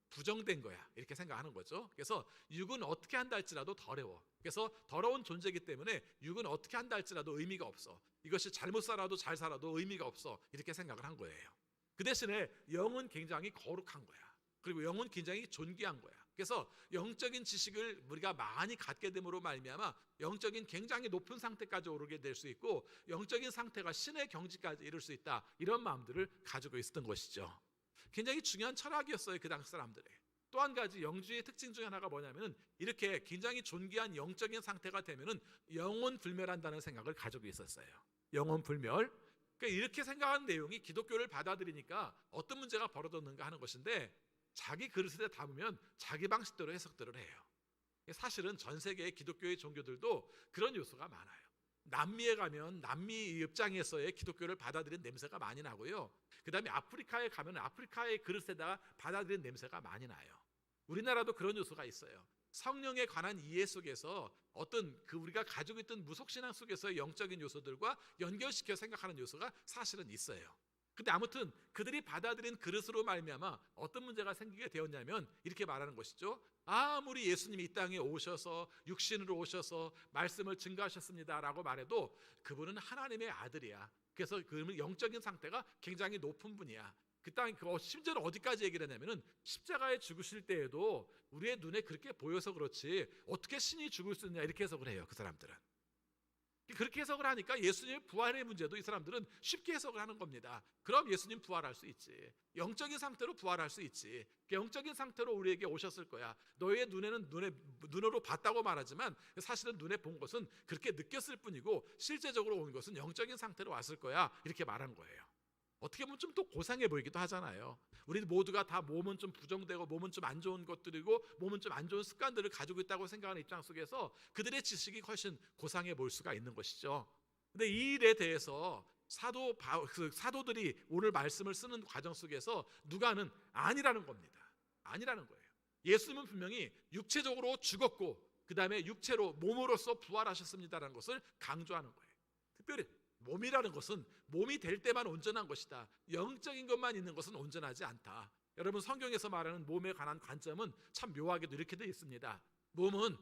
부정된 거야 이렇게 생각하는 거죠. 그래서 육은 어떻게 한다 할지라도 더러워. 그래서 더러운 존재이기 때문에 육은 어떻게 한다 할지라도 의미가 없어. 이것이 잘못 살아도 잘 살아도 의미가 없어. 이렇게 생각을 한 거예요. 그 대신에 영은 굉장히 거룩한 거야. 그리고 영은 굉장히 존귀한 거야. 그래서 영적인 지식을 우리가 많이 갖게 됨으로 말미암아 영적인 굉장히 높은 상태까지 오르게 될 수 있고 영적인 상태가 신의 경지까지 이룰 수 있다. 이런 마음들을 가지고 있었던 것이죠. 굉장히 중요한 철학이었어요. 그 당시 사람들의. 또 한 가지 영주의 특징 중에 하나가 뭐냐면은 이렇게 굉장히 존귀한 영적인 상태가 되면은 영혼 불멸한다는 생각을 가지고 있었어요. 영혼 불멸. 그러니까 이렇게 생각하는 내용이 기독교를 받아들이니까 어떤 문제가 벌어졌는가 하는 것인데 자기 그릇에 담으면 자기 방식대로 해석들을 해요. 사실은 전 세계의 기독교의 종교들도 그런 요소가 많아요. 남미에 가면 남미 입장에서의 기독교를 받아들이는 냄새가 많이 나고요. 그 다음에 아프리카에 가면 아프리카의 그릇에다가 받아들이는 냄새가 많이 나요. 우리나라도 그런 요소가 있어요. 성령에 관한 이해 속에서 어떤 우리가 가지고 있던 무속신앙 속에서의 영적인 요소들과 연결시켜 생각하는 요소가 사실은 있어요. 근데 아무튼 그들이 받아들인 그릇으로 말미암아 어떤 문제가 생기게 되었냐면 이렇게 말하는 것이죠. 아무리 예수님이 이 땅에 오셔서 육신으로 오셔서 말씀을 증거하셨습니다라고 말해도 그분은 하나님의 아들이야. 그래서 그 영적인 상태가 굉장히 높은 분이야. 심지어는 어디까지 얘기를 했냐면은 십자가에 죽으실 때에도 우리의 눈에 그렇게 보여서 그렇지 어떻게 신이 죽을 수 있냐 이렇게 해석을 해요. 그 사람들은 그렇게 해석을 하니까 예수님의 부활의 문제도 이 사람들은 쉽게 해석을 하는 겁니다. 그럼 예수님 부활할 수 있지. 영적인 상태로 부활할 수 있지. 영적인 상태로 우리에게 오셨을 거야. 너의 눈으로 봤다고 말하지만 사실은 눈에 본 것은 그렇게 느꼈을 뿐이고 실제적으로 온 것은 영적인 상태로 왔을 거야. 이렇게 말한 거예요. 어떻게 보면 좀 또 고상해 보이기도 하잖아요. 우리 모두가 다 몸은 좀 부정되고 몸은 좀 안 좋은 것들이고 몸은 좀 안 좋은 습관들을 가지고 있다고 생각하는 입장 속에서 그들의 지식이 훨씬 고상해 보일 수가 있는 것이죠. 근데 이 일에 대해서 사도들이 오늘 말씀을 쓰는 과정 속에서 누가는 아니라는 겁니다. 아니라는 거예요. 예수님은 분명히 육체적으로 죽었고 그 다음에 육체로 몸으로서 부활하셨습니다라는 것을 강조하는 거예요. 특별히 몸이라는 것은 몸이 될 때만 온전한 것이다. 영적인 것만 있는 것은 온전하지 않다. 여러분 성경에서 말하는 몸에 관한 관점은 참 묘하게도 이렇게 되어 있습니다. 몸은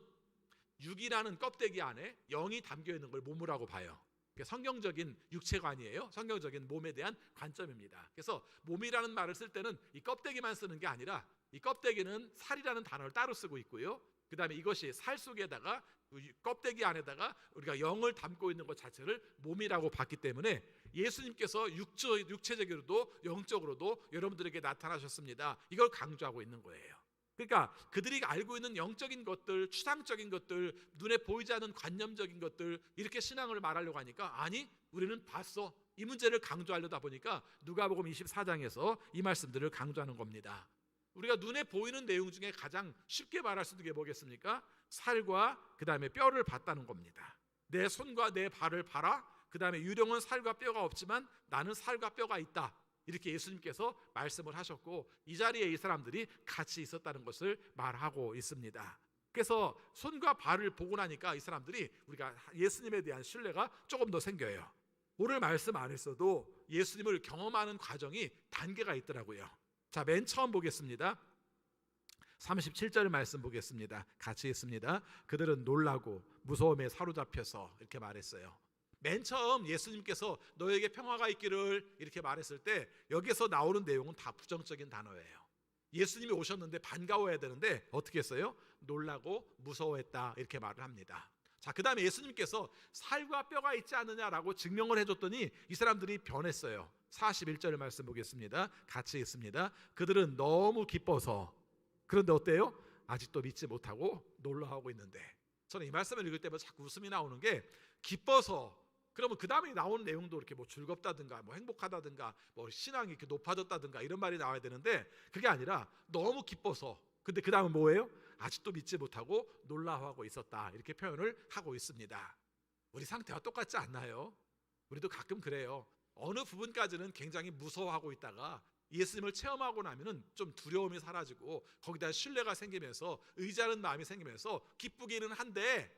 육이라는 껍데기 안에 영이 담겨 있는 걸 몸이라고 봐요. 성경적인 육체관이에요. 성경적인 몸에 대한 관점입니다. 그래서 몸이라는 말을 쓸 때는 이 껍데기만 쓰는 게 아니라 이 껍데기는 살이라는 단어를 따로 쓰고 있고요. 그 다음에 이것이 살 속에다가 껍데기 안에다가 우리가 영을 담고 있는 것 자체를 몸이라고 봤기 때문에 예수님께서 육체적으로도 영적으로도 여러분들에게 나타나셨습니다. 이걸 강조하고 있는 거예요. 그러니까 그들이 알고 있는 영적인 것들, 추상적인 것들, 눈에 보이지 않는 관념적인 것들 이렇게 신앙을 말하려고 하니까 아니 우리는 봤어. 이 문제를 강조하려다 보니까 누가복음 24장에서 이 말씀들을 강조하는 겁니다. 우리가 눈에 보이는 내용 중에 가장 쉽게 말할 수 있는 게 뭐겠습니까? 살과 그 다음에 뼈를 봤다는 겁니다. 내 손과 내 발을 봐라. 그 다음에 유령은 살과 뼈가 없지만 나는 살과 뼈가 있다. 이렇게 예수님께서 말씀을 하셨고 이 자리에 이 사람들이 같이 있었다는 것을 말하고 있습니다. 그래서 손과 발을 보고 나니까 이 사람들이 우리가 예수님에 대한 신뢰가 조금 더 생겨요. 오늘 말씀 안에서도 예수님을 경험하는 과정이 단계가 있더라고요. 자, 맨 처음 보겠습니다. 37절 말씀 보겠습니다. 같이 읽습니다. 그들은 놀라고 무서움에 사로잡혀서 이렇게 말했어요. 맨 처음 예수님께서 너에게 평화가 있기를 이렇게 말했을 때 여기서 나오는 내용은 다 부정적인 단어예요. 예수님이 오셨는데 반가워해야 되는데 어떻게 했어요? 놀라고 무서워했다 이렇게 말을 합니다. 자, 그 다음에 예수님께서 살과 뼈가 있지 않느냐라고 증명을 해줬더니 이 사람들이 변했어요. 41절 말씀 보겠습니다. 같이 읽습니다. 그들은 너무 기뻐서 그런데 어때요? 아직도 믿지 못하고 놀라하고 있는데 저는 이 말씀을 읽을 때마다 자꾸 웃음이 나오는 게 기뻐서 그러면 그 다음에 나오는 내용도 이렇게 뭐 즐겁다든가 뭐 행복하다든가 뭐 신앙이 이렇게 높아졌다든가 이런 말이 나와야 되는데 그게 아니라 너무 기뻐서 근데 그 다음은 뭐예요? 아직도 믿지 못하고 놀라워하고 있었다 이렇게 표현을 하고 있습니다. 우리 상태와 똑같지 않나요? 우리도 가끔 그래요. 어느 부분까지는 굉장히 무서워하고 있다가 예수님을 체험하고 나면은 좀 두려움이 사라지고 거기다 신뢰가 생기면서 의지하는 마음이 생기면서 기쁘기는 한데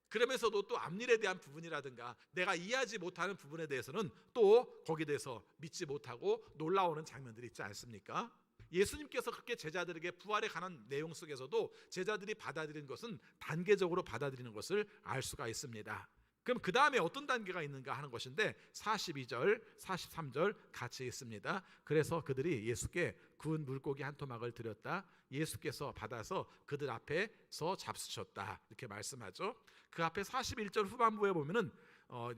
그러면서도 또 앞일에 대한 부분이라든가 내가 이해하지 못하는 부분에 대해서는 또 거기에 대해서 믿지 못하고 놀라오는 장면들이 있지 않습니까? 예수님께서 그렇게 제자들에게 부활에 관한 내용 속에서도 제자들이 받아들인 것은 단계적으로 받아들이는 것을 알 수가 있습니다. 그럼 그 다음에 어떤 단계가 있는가 하는 것인데 42절, 43절 같이 있습니다. 그래서 그들이 예수께 구운 물고기 한 토막을 드렸다. 예수께서 받아서 그들 앞에서 잡수셨다. 이렇게 말씀하죠. 그 앞에 41절 후반부에 보면은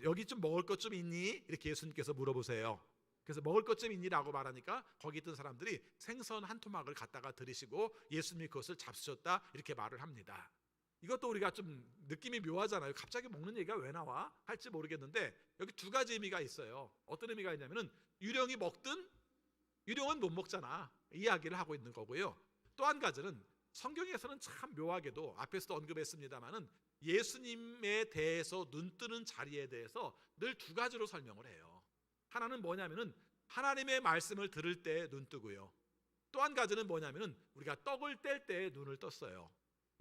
여기 좀 먹을 것 좀 있니? 이렇게 예수님께서 물어보세요. 그래서 먹을 것 좀 있니라고 말하니까 거기 있던 사람들이 생선 한 토막을 갖다가 들이시고 예수님이 그것을 잡수셨다 이렇게 말을 합니다. 이것도 우리가 좀 느낌이 묘하잖아요. 갑자기 먹는 얘기가 왜 나와? 할지 모르겠는데 여기 두 가지 의미가 있어요. 어떤 의미가 있냐면은 유령이 먹든 유령은 못 먹잖아. 이야기를 하고 있는 거고요. 또 한 가지는 성경에서는 참 묘하게도 앞에서도 언급했습니다마는 예수님에 대해서 눈뜨는 자리에 대해서 늘 두 가지로 설명을 해요. 하나는 뭐냐면은 하나님의 말씀을 들을 때 눈 뜨고요. 또 한 가지는 뭐냐면은 우리가 떡을 뗄 때 눈을 떴어요.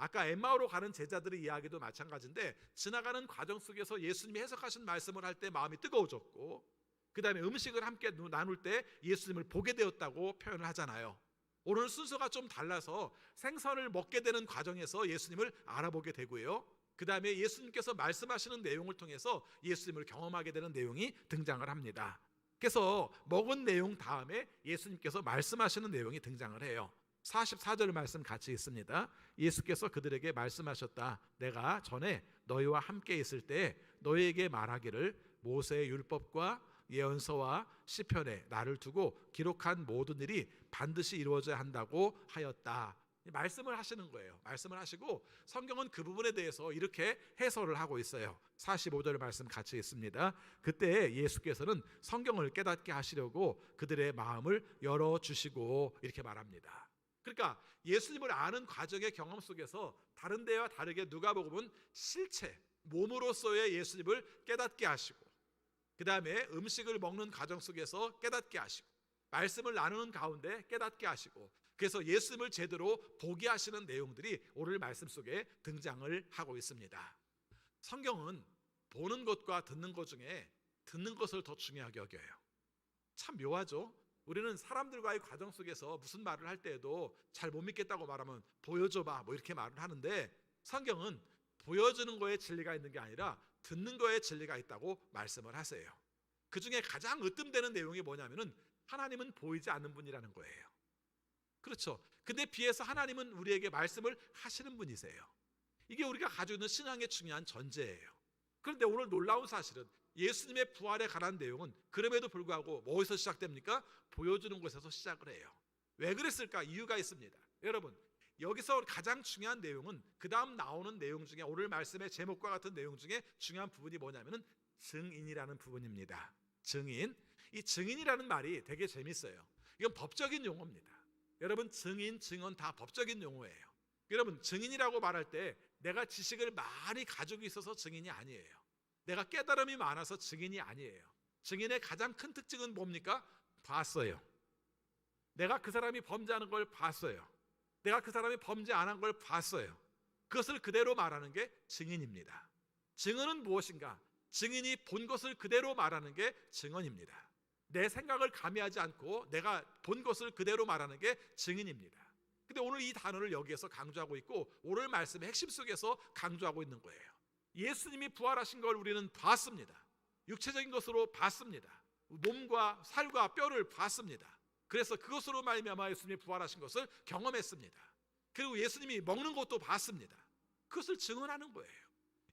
아까 엠마오로 가는 제자들의 이야기도 마찬가지인데 지나가는 과정 속에서 예수님이 해석하신 말씀을 할 때 마음이 뜨거워졌고 그 다음에 음식을 함께 나눌 때 예수님을 보게 되었다고 표현을 하잖아요. 오늘 순서가 좀 달라서 생선을 먹게 되는 과정에서 예수님을 알아보게 되고요. 그 다음에 예수님께서 말씀하시는 내용을 통해서 예수님을 경험하게 되는 내용이 등장을 합니다. 그래서 먹은 내용 다음에 예수님께서 말씀하시는 내용이 등장을 해요. 44절 말씀 같이 있습니다. 예수께서 그들에게 말씀하셨다. 내가 전에 너희와 함께 있을 때 너희에게 말하기를 모세의 율법과 예언서와 시편에 나를 두고 기록한 모든 일이 반드시 이루어져야 한다고 하였다. 말씀을 하시는 거예요. 말씀을 하시고 성경은 그 부분에 대해서 이렇게 해설을 하고 있어요. 45절 말씀 같이 있습니다. 그때 예수께서는 성경을 깨닫게 하시려고 그들의 마음을 열어주시고 이렇게 말합니다. 그러니까 예수님을 아는 과정의 경험 속에서 다른 데와 다르게 누가복음은 실체, 몸으로서의 예수님을 깨닫게 하시고 그 다음에 음식을 먹는 과정 속에서 깨닫게 하시고 말씀을 나누는 가운데 깨닫게 하시고 그래서 예수님을 제대로 보게 하시는 내용들이 오늘 말씀 속에 등장을 하고 있습니다. 성경은 보는 것과 듣는 것 중에 듣는 것을 더 중요하게 여겨요. 참 묘하죠? 우리는 사람들과의 과정 속에서 무슨 말을 할 때에도 잘 못 믿겠다고 말하면 보여줘봐 뭐 이렇게 말을 하는데 성경은 보여주는 거에 진리가 있는 게 아니라 듣는 거에 진리가 있다고 말씀을 하세요. 그 중에 가장 으뜸되는 내용이 뭐냐면은 하나님은 보이지 않는 분이라는 거예요. 그렇죠. 근데 비해서 하나님은 우리에게 말씀을 하시는 분이세요. 이게 우리가 가지고 있는 신앙의 중요한 전제예요. 그런데 오늘 놀라운 사실은 예수님의 부활에 관한 내용은 그럼에도 불구하고 뭐에서 시작됩니까? 보여주는 곳에서 시작을 해요. 왜 그랬을까? 이유가 있습니다. 여러분, 여기서 가장 중요한 내용은 그 다음 나오는 내용 중에 오늘 말씀의 제목과 같은 내용 중에 중요한 부분이 뭐냐면은 증인이라는 부분입니다. 증인. 이 증인이라는 말이 되게 재밌어요. 이건 법적인 용어입니다. 여러분, 증인, 증언 다 법적인 용어예요. 여러분, 증인이라고 말할 때 내가 지식을 많이 가지고 있어서 증인이 아니에요. 내가 깨달음이 많아서 증인이 아니에요. 증인의 가장 큰 특징은 뭡니까? 봤어요. 내가 그 사람이 범죄하는 걸 봤어요. 내가 그 사람이 범죄 안 한 걸 봤어요. 그것을 그대로 말하는 게 증인입니다. 증언은 무엇인가? 증인이 본 것을 그대로 말하는 게 증언입니다. 내 생각을 가미하지 않고 내가 본 것을 그대로 말하는 게 증인입니다. 근데 오늘 이 단어를 여기에서 강조하고 있고 오늘 말씀의 핵심 속에서 강조하고 있는 거예요. 예수님이 부활하신 걸 우리는 봤습니다. 육체적인 것으로 봤습니다. 몸과 살과 뼈를 봤습니다. 그래서 그것으로 말미암아 예수님이 부활하신 것을 경험했습니다. 그리고 예수님이 먹는 것도 봤습니다. 그것을 증언하는 거예요.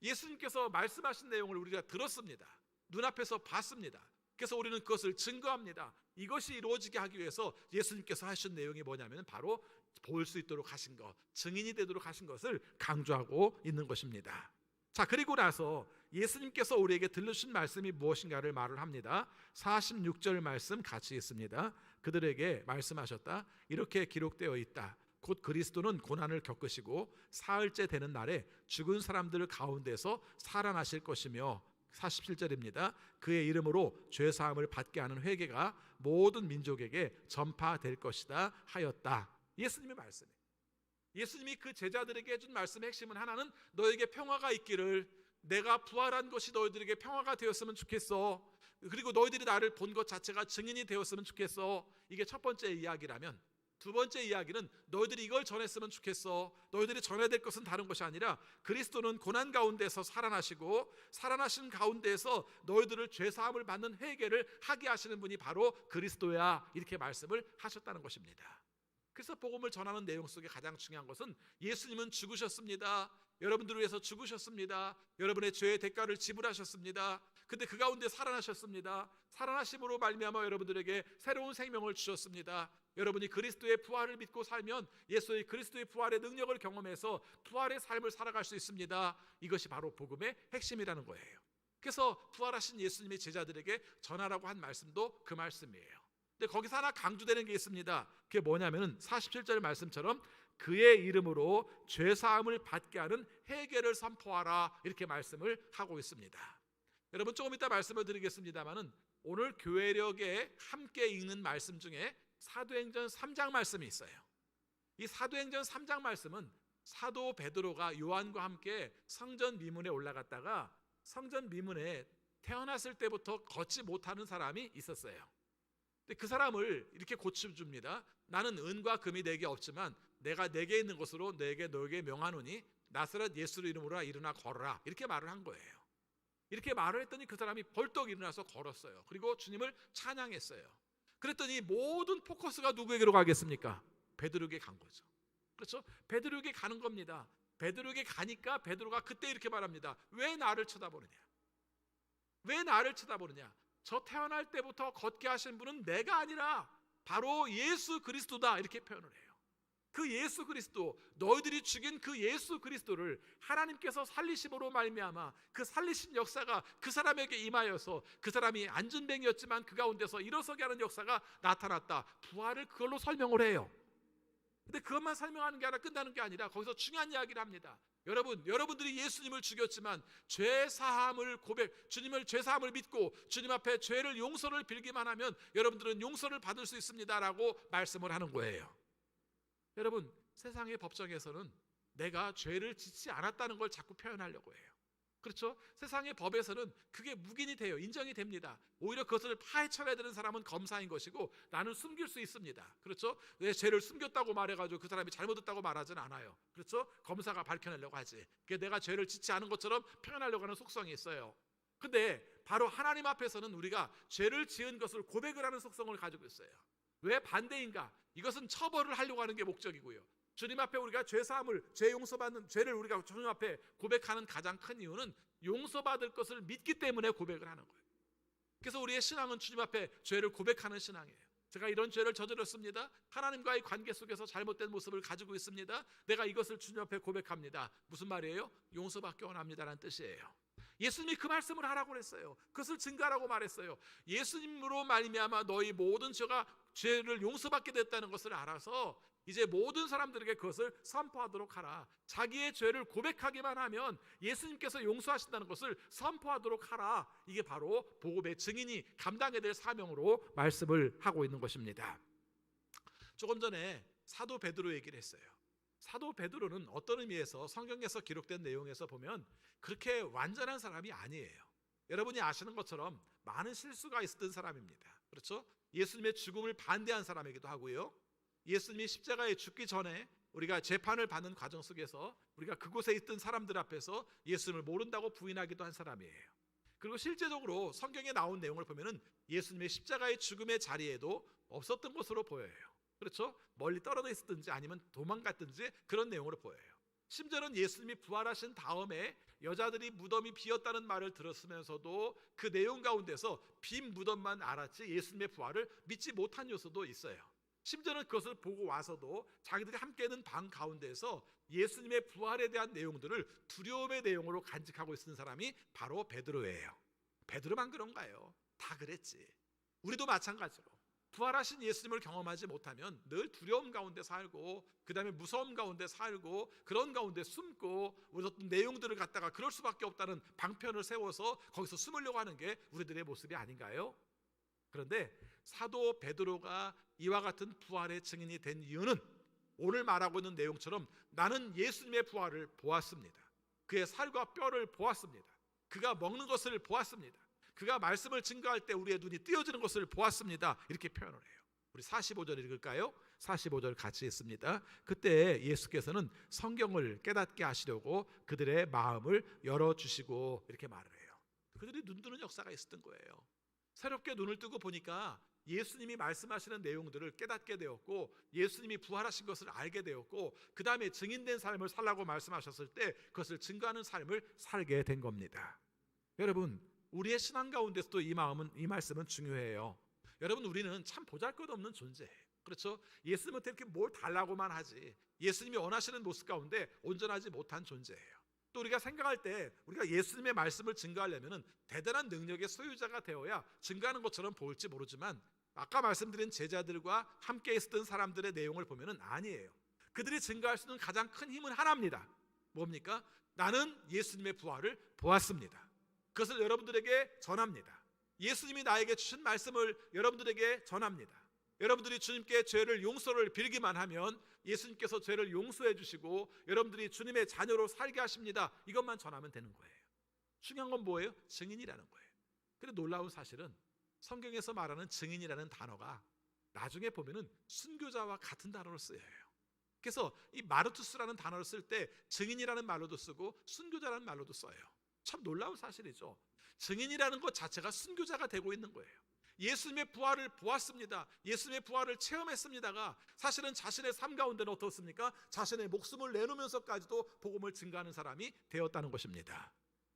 예수님께서 말씀하신 내용을 우리가 들었습니다. 눈앞에서 봤습니다. 그래서 우리는 그것을 증거합니다. 이것이 이루어지게 하기 위해서 예수님께서 하신 내용이 뭐냐면 바로 볼 수 있도록 하신 것, 증인이 되도록 하신 것을 강조하고 있는 것입니다. 자, 그리고 나서 예수님께서 우리에게 들려주신 말씀이 무엇인가를 말을 합니다. 46절 말씀 같이 있습니다. 그들에게 말씀하셨다. 이렇게 기록되어 있다. 곧 그리스도는 고난을 겪으시고 사흘째 되는 날에 죽은 사람들 가운데서 살아나실 것이며 47절입니다. 그의 이름으로 죄사함을 받게 하는 회개가 모든 민족에게 전파될 것이다 하였다. 예수님의 말씀이에요. 예수님이 그 제자들에게 해준 말씀의 핵심은 하나는 너에게 평화가 있기를, 내가 부활한 것이 너희들에게 평화가 되었으면 좋겠어. 그리고 너희들이 나를 본 것 자체가 증인이 되었으면 좋겠어. 이게 첫 번째 이야기라면, 두 번째 이야기는 너희들이 이걸 전했으면 좋겠어. 너희들이 전해야 될 것은 다른 것이 아니라 그리스도는 고난 가운데서 살아나시고 살아나신 가운데서 너희들을 죄사함을 받는 회개를 하게 하시는 분이 바로 그리스도야, 이렇게 말씀을 하셨다는 것입니다. 그래서 복음을 전하는 내용 속에 가장 중요한 것은 예수님은 죽으셨습니다. 여러분들을 위해서 죽으셨습니다. 여러분의 죄의 대가를 지불하셨습니다. 근데 그 가운데 살아나셨습니다. 살아나심으로 말미암아 여러분들에게 새로운 생명을 주셨습니다. 여러분이 그리스도의 부활을 믿고 살면 예수의 그리스도의 부활의 능력을 경험해서 부활의 삶을 살아갈 수 있습니다. 이것이 바로 복음의 핵심이라는 거예요. 그래서 부활하신 예수님의 제자들에게 전하라고 한 말씀도 그 말씀이에요. 근데 거기서 하나 강조되는 게 있습니다. 그게 뭐냐면은 47절 말씀처럼 그의 이름으로 죄사함을 받게 하는 회개를 선포하라, 이렇게 말씀을 하고 있습니다. 여러분, 조금 이따 말씀을 드리겠습니다만은 오늘 교회력에 함께 읽는 말씀 중에 사도행전 3장 말씀이 있어요. 이 사도행전 3장 말씀은 사도 베드로가 요한과 함께 성전 미문에 올라갔다가 성전 미문에 태어났을 때부터 걷지 못하는 사람이 있었어요. 근데 그 사람을 이렇게 고쳐줍니다. 나는 은과 금이 내게 없지만 내가 내게 있는 것으로 너에게 명하노니 나사렛 예수 이름으로 일어나 걸어라, 이렇게 말을 한 거예요. 이렇게 말을 했더니 그 사람이 벌떡 일어나서 걸었어요. 그리고 주님을 찬양했어요. 그랬더니 모든 포커스가 누구에게로 가겠습니까? 베드로에게 간 거죠. 그렇죠? 베드로에게 가는 겁니다. 베드로에게 가니까 베드로가 그때 이렇게 말합니다. 왜 나를 쳐다보느냐? 왜 나를 쳐다보느냐? 저 태어날 때부터 걷게 하신 분은 내가 아니라 바로 예수 그리스도다, 이렇게 표현을 해요. 그 예수 그리스도, 너희들이 죽인 그 예수 그리스도를 하나님께서 살리심으로 말미암아 그 살리신 역사가 그 사람에게 임하여서 그 사람이 안전뱅이였지만 그 가운데서 일어서게 하는 역사가 나타났다. 부활을 그걸로 설명을 해요. 근데 그것만 설명하는 게 아니라 끝나는 게 아니라 거기서 중요한 이야기를 합니다. 여러분들이 예수님을 죽였지만 죄 사함을 주님을 죄 사함을 믿고 주님 앞에 죄를 용서를 빌기만 하면 여러분들은 용서를 받을 수 있습니다라고 말씀을 하는 거예요. 여러분, 세상의 법정에서는 내가 죄를 짓지 않았다는 걸 자꾸 표현하려고 해요. 그렇죠? 세상의 법에서는 그게 묵인이 돼요. 인정이 됩니다. 오히려 그것을 파헤쳐내야 되는 사람은 검사인 것이고 나는 숨길 수 있습니다. 그렇죠? 내 죄를 숨겼다고 말해가지고 그 사람이 잘못했다고 말하지는 않아요. 그렇죠? 검사가 밝혀내려고 하지. 그게 내가 죄를 짓지 않은 것처럼 표현하려고 하는 속성이 있어요. 근데 바로 하나님 앞에서는 우리가 죄를 지은 것을 고백을 하는 속성을 가지고 있어요. 왜 반대인가? 이것은 처벌을 하려고 하는 게 목적이고요. 주님 앞에 우리가 죄 용서받는 죄를 우리가 주님 앞에 고백하는 가장 큰 이유는 용서받을 것을 믿기 때문에 고백을 하는 거예요. 그래서 우리의 신앙은 주님 앞에 죄를 고백하는 신앙이에요. 제가 이런 죄를 저질렀습니다. 하나님과의 관계 속에서 잘못된 모습을 가지고 있습니다. 내가 이것을 주님 앞에 고백합니다. 무슨 말이에요? 용서받기 원합니다라는 뜻이에요. 예수님이 그 말씀을 하라고 그랬어요. 그것을 증거하라고 말했어요. 예수님으로 말미암아 너희 모든 죄를 용서받게 됐다는 것을 알아서 이제 모든 사람들에게 그것을 선포하도록 하라. 자기의 죄를 고백하기만 하면 예수님께서 용서하신다는 것을 선포하도록 하라. 이게 바로 복음의 증인이 감당해야 될 사명으로 말씀을 하고 있는 것입니다. 조금 전에 사도 베드로 얘기를 했어요. 사도 베드로는 어떤 의미에서 성경에서 기록된 내용에서 보면 그렇게 완전한 사람이 아니에요. 여러분이 아시는 것처럼 많은 실수가 있었던 사람입니다. 그렇죠? 예수님의 죽음을 반대한 사람이기도 하고요. 예수님이 십자가에 죽기 전에 우리가 재판을 받는 과정 속에서 우리가 그곳에 있던 사람들 앞에서 예수님을 모른다고 부인하기도 한 사람이에요. 그리고 실제적으로 성경에 나온 내용을 보면은 예수님의 십자가의 죽음의 자리에도 없었던 것으로 보여요. 그렇죠? 멀리 떨어져 있었든지 아니면 도망갔든지 그런 내용으로 보여요. 심지어는 예수님이 부활하신 다음에 여자들이 무덤이 비었다는 말을 들었으면서도 그 내용 가운데서 빈 무덤만 알았지 예수님의 부활을 믿지 못한 요소도 있어요. 심지어는 그것을 보고 와서도 자기들이 함께 있는 방 가운데서 예수님의 부활에 대한 내용들을 두려움의 내용으로 간직하고 있는 사람이 바로 베드로예요. 베드로만 그런가요? 다 그랬지. 우리도 마찬가지로 부활하신 예수님을 경험하지 못하면 늘 두려움 가운데 살고 그 다음에 무서움 가운데 살고 그런 가운데 숨고 어떤 내용들을 갖다가 그럴 수밖에 없다는 방편을 세워서 거기서 숨으려고 하는 게 우리들의 모습이 아닌가요? 그런데 사도 베드로가 이와 같은 부활의 증인이 된 이유는 오늘 말하고 있는 내용처럼 나는 예수님의 부활을 보았습니다. 그의 살과 뼈를 보았습니다. 그가 먹는 것을 보았습니다. 그가 말씀을 증거할 때 우리의 눈이 띄어지는 것을 보았습니다. 이렇게 표현을 해요. 우리 45절 읽을까요? 45절 같이 읽습니다. 그때 예수께서는 성경을 깨닫게 하시려고 그들의 마음을 열어주시고 이렇게 말을 해요. 그들이 눈 뜨는 역사가 있었던 거예요. 새롭게 눈을 뜨고 보니까 예수님이 말씀하시는 내용들을 깨닫게 되었고 예수님이 부활하신 것을 알게 되었고 그 다음에 증인된 삶을 살라고 말씀하셨을 때 그것을 증거하는 삶을 살게 된 겁니다. 여러분, 우리의 신앙 가운데서도 이 말씀은 중요해요. 여러분, 우리는 참 보잘것없는 존재예요. 그렇죠? 예수님한테 이렇게 뭘 달라고만 하지 예수님이 원하시는 모습 가운데 온전하지 못한 존재예요. 또 우리가 생각할 때 우리가 예수님의 말씀을 증거하려면 대단한 능력의 소유자가 되어야 증거하는 것처럼 보일지 모르지만 아까 말씀드린 제자들과 함께 있었던 사람들의 내용을 보면 아니에요. 그들이 증거할 수 있는 가장 큰 힘은 하나입니다. 뭡니까? 나는 예수님의 부활을 보았습니다. 그것을 여러분들에게 전합니다. 예수님이 나에게 주신 말씀을 여러분들에게 전합니다. 여러분들이 주님께 죄를 용서를 빌기만 하면 예수님께서 죄를 용서해 주시고 여러분들이 주님의 자녀로 살게 하십니다. 이것만 전하면 되는 거예요. 중요한 건 뭐예요? 증인이라는 거예요. 근데 놀라운 사실은 성경에서 말하는 증인이라는 단어가 나중에 보면은 순교자와 같은 단어로 쓰여요. 그래서 이 마르투스라는 단어를 쓸 때 증인이라는 말로도 쓰고 순교자라는 말로도 써요. 참 놀라운 사실이죠. 증인이라는 것 자체가 순교자가 되고 있는 거예요. 예수님의 부활을 보았습니다. 예수님의 부활을 체험했습니다가 사실은 자신의 삶 가운데는 어떻습니까? 자신의 목숨을 내놓으면서까지도 복음을 증거하는 사람이 되었다는 것입니다.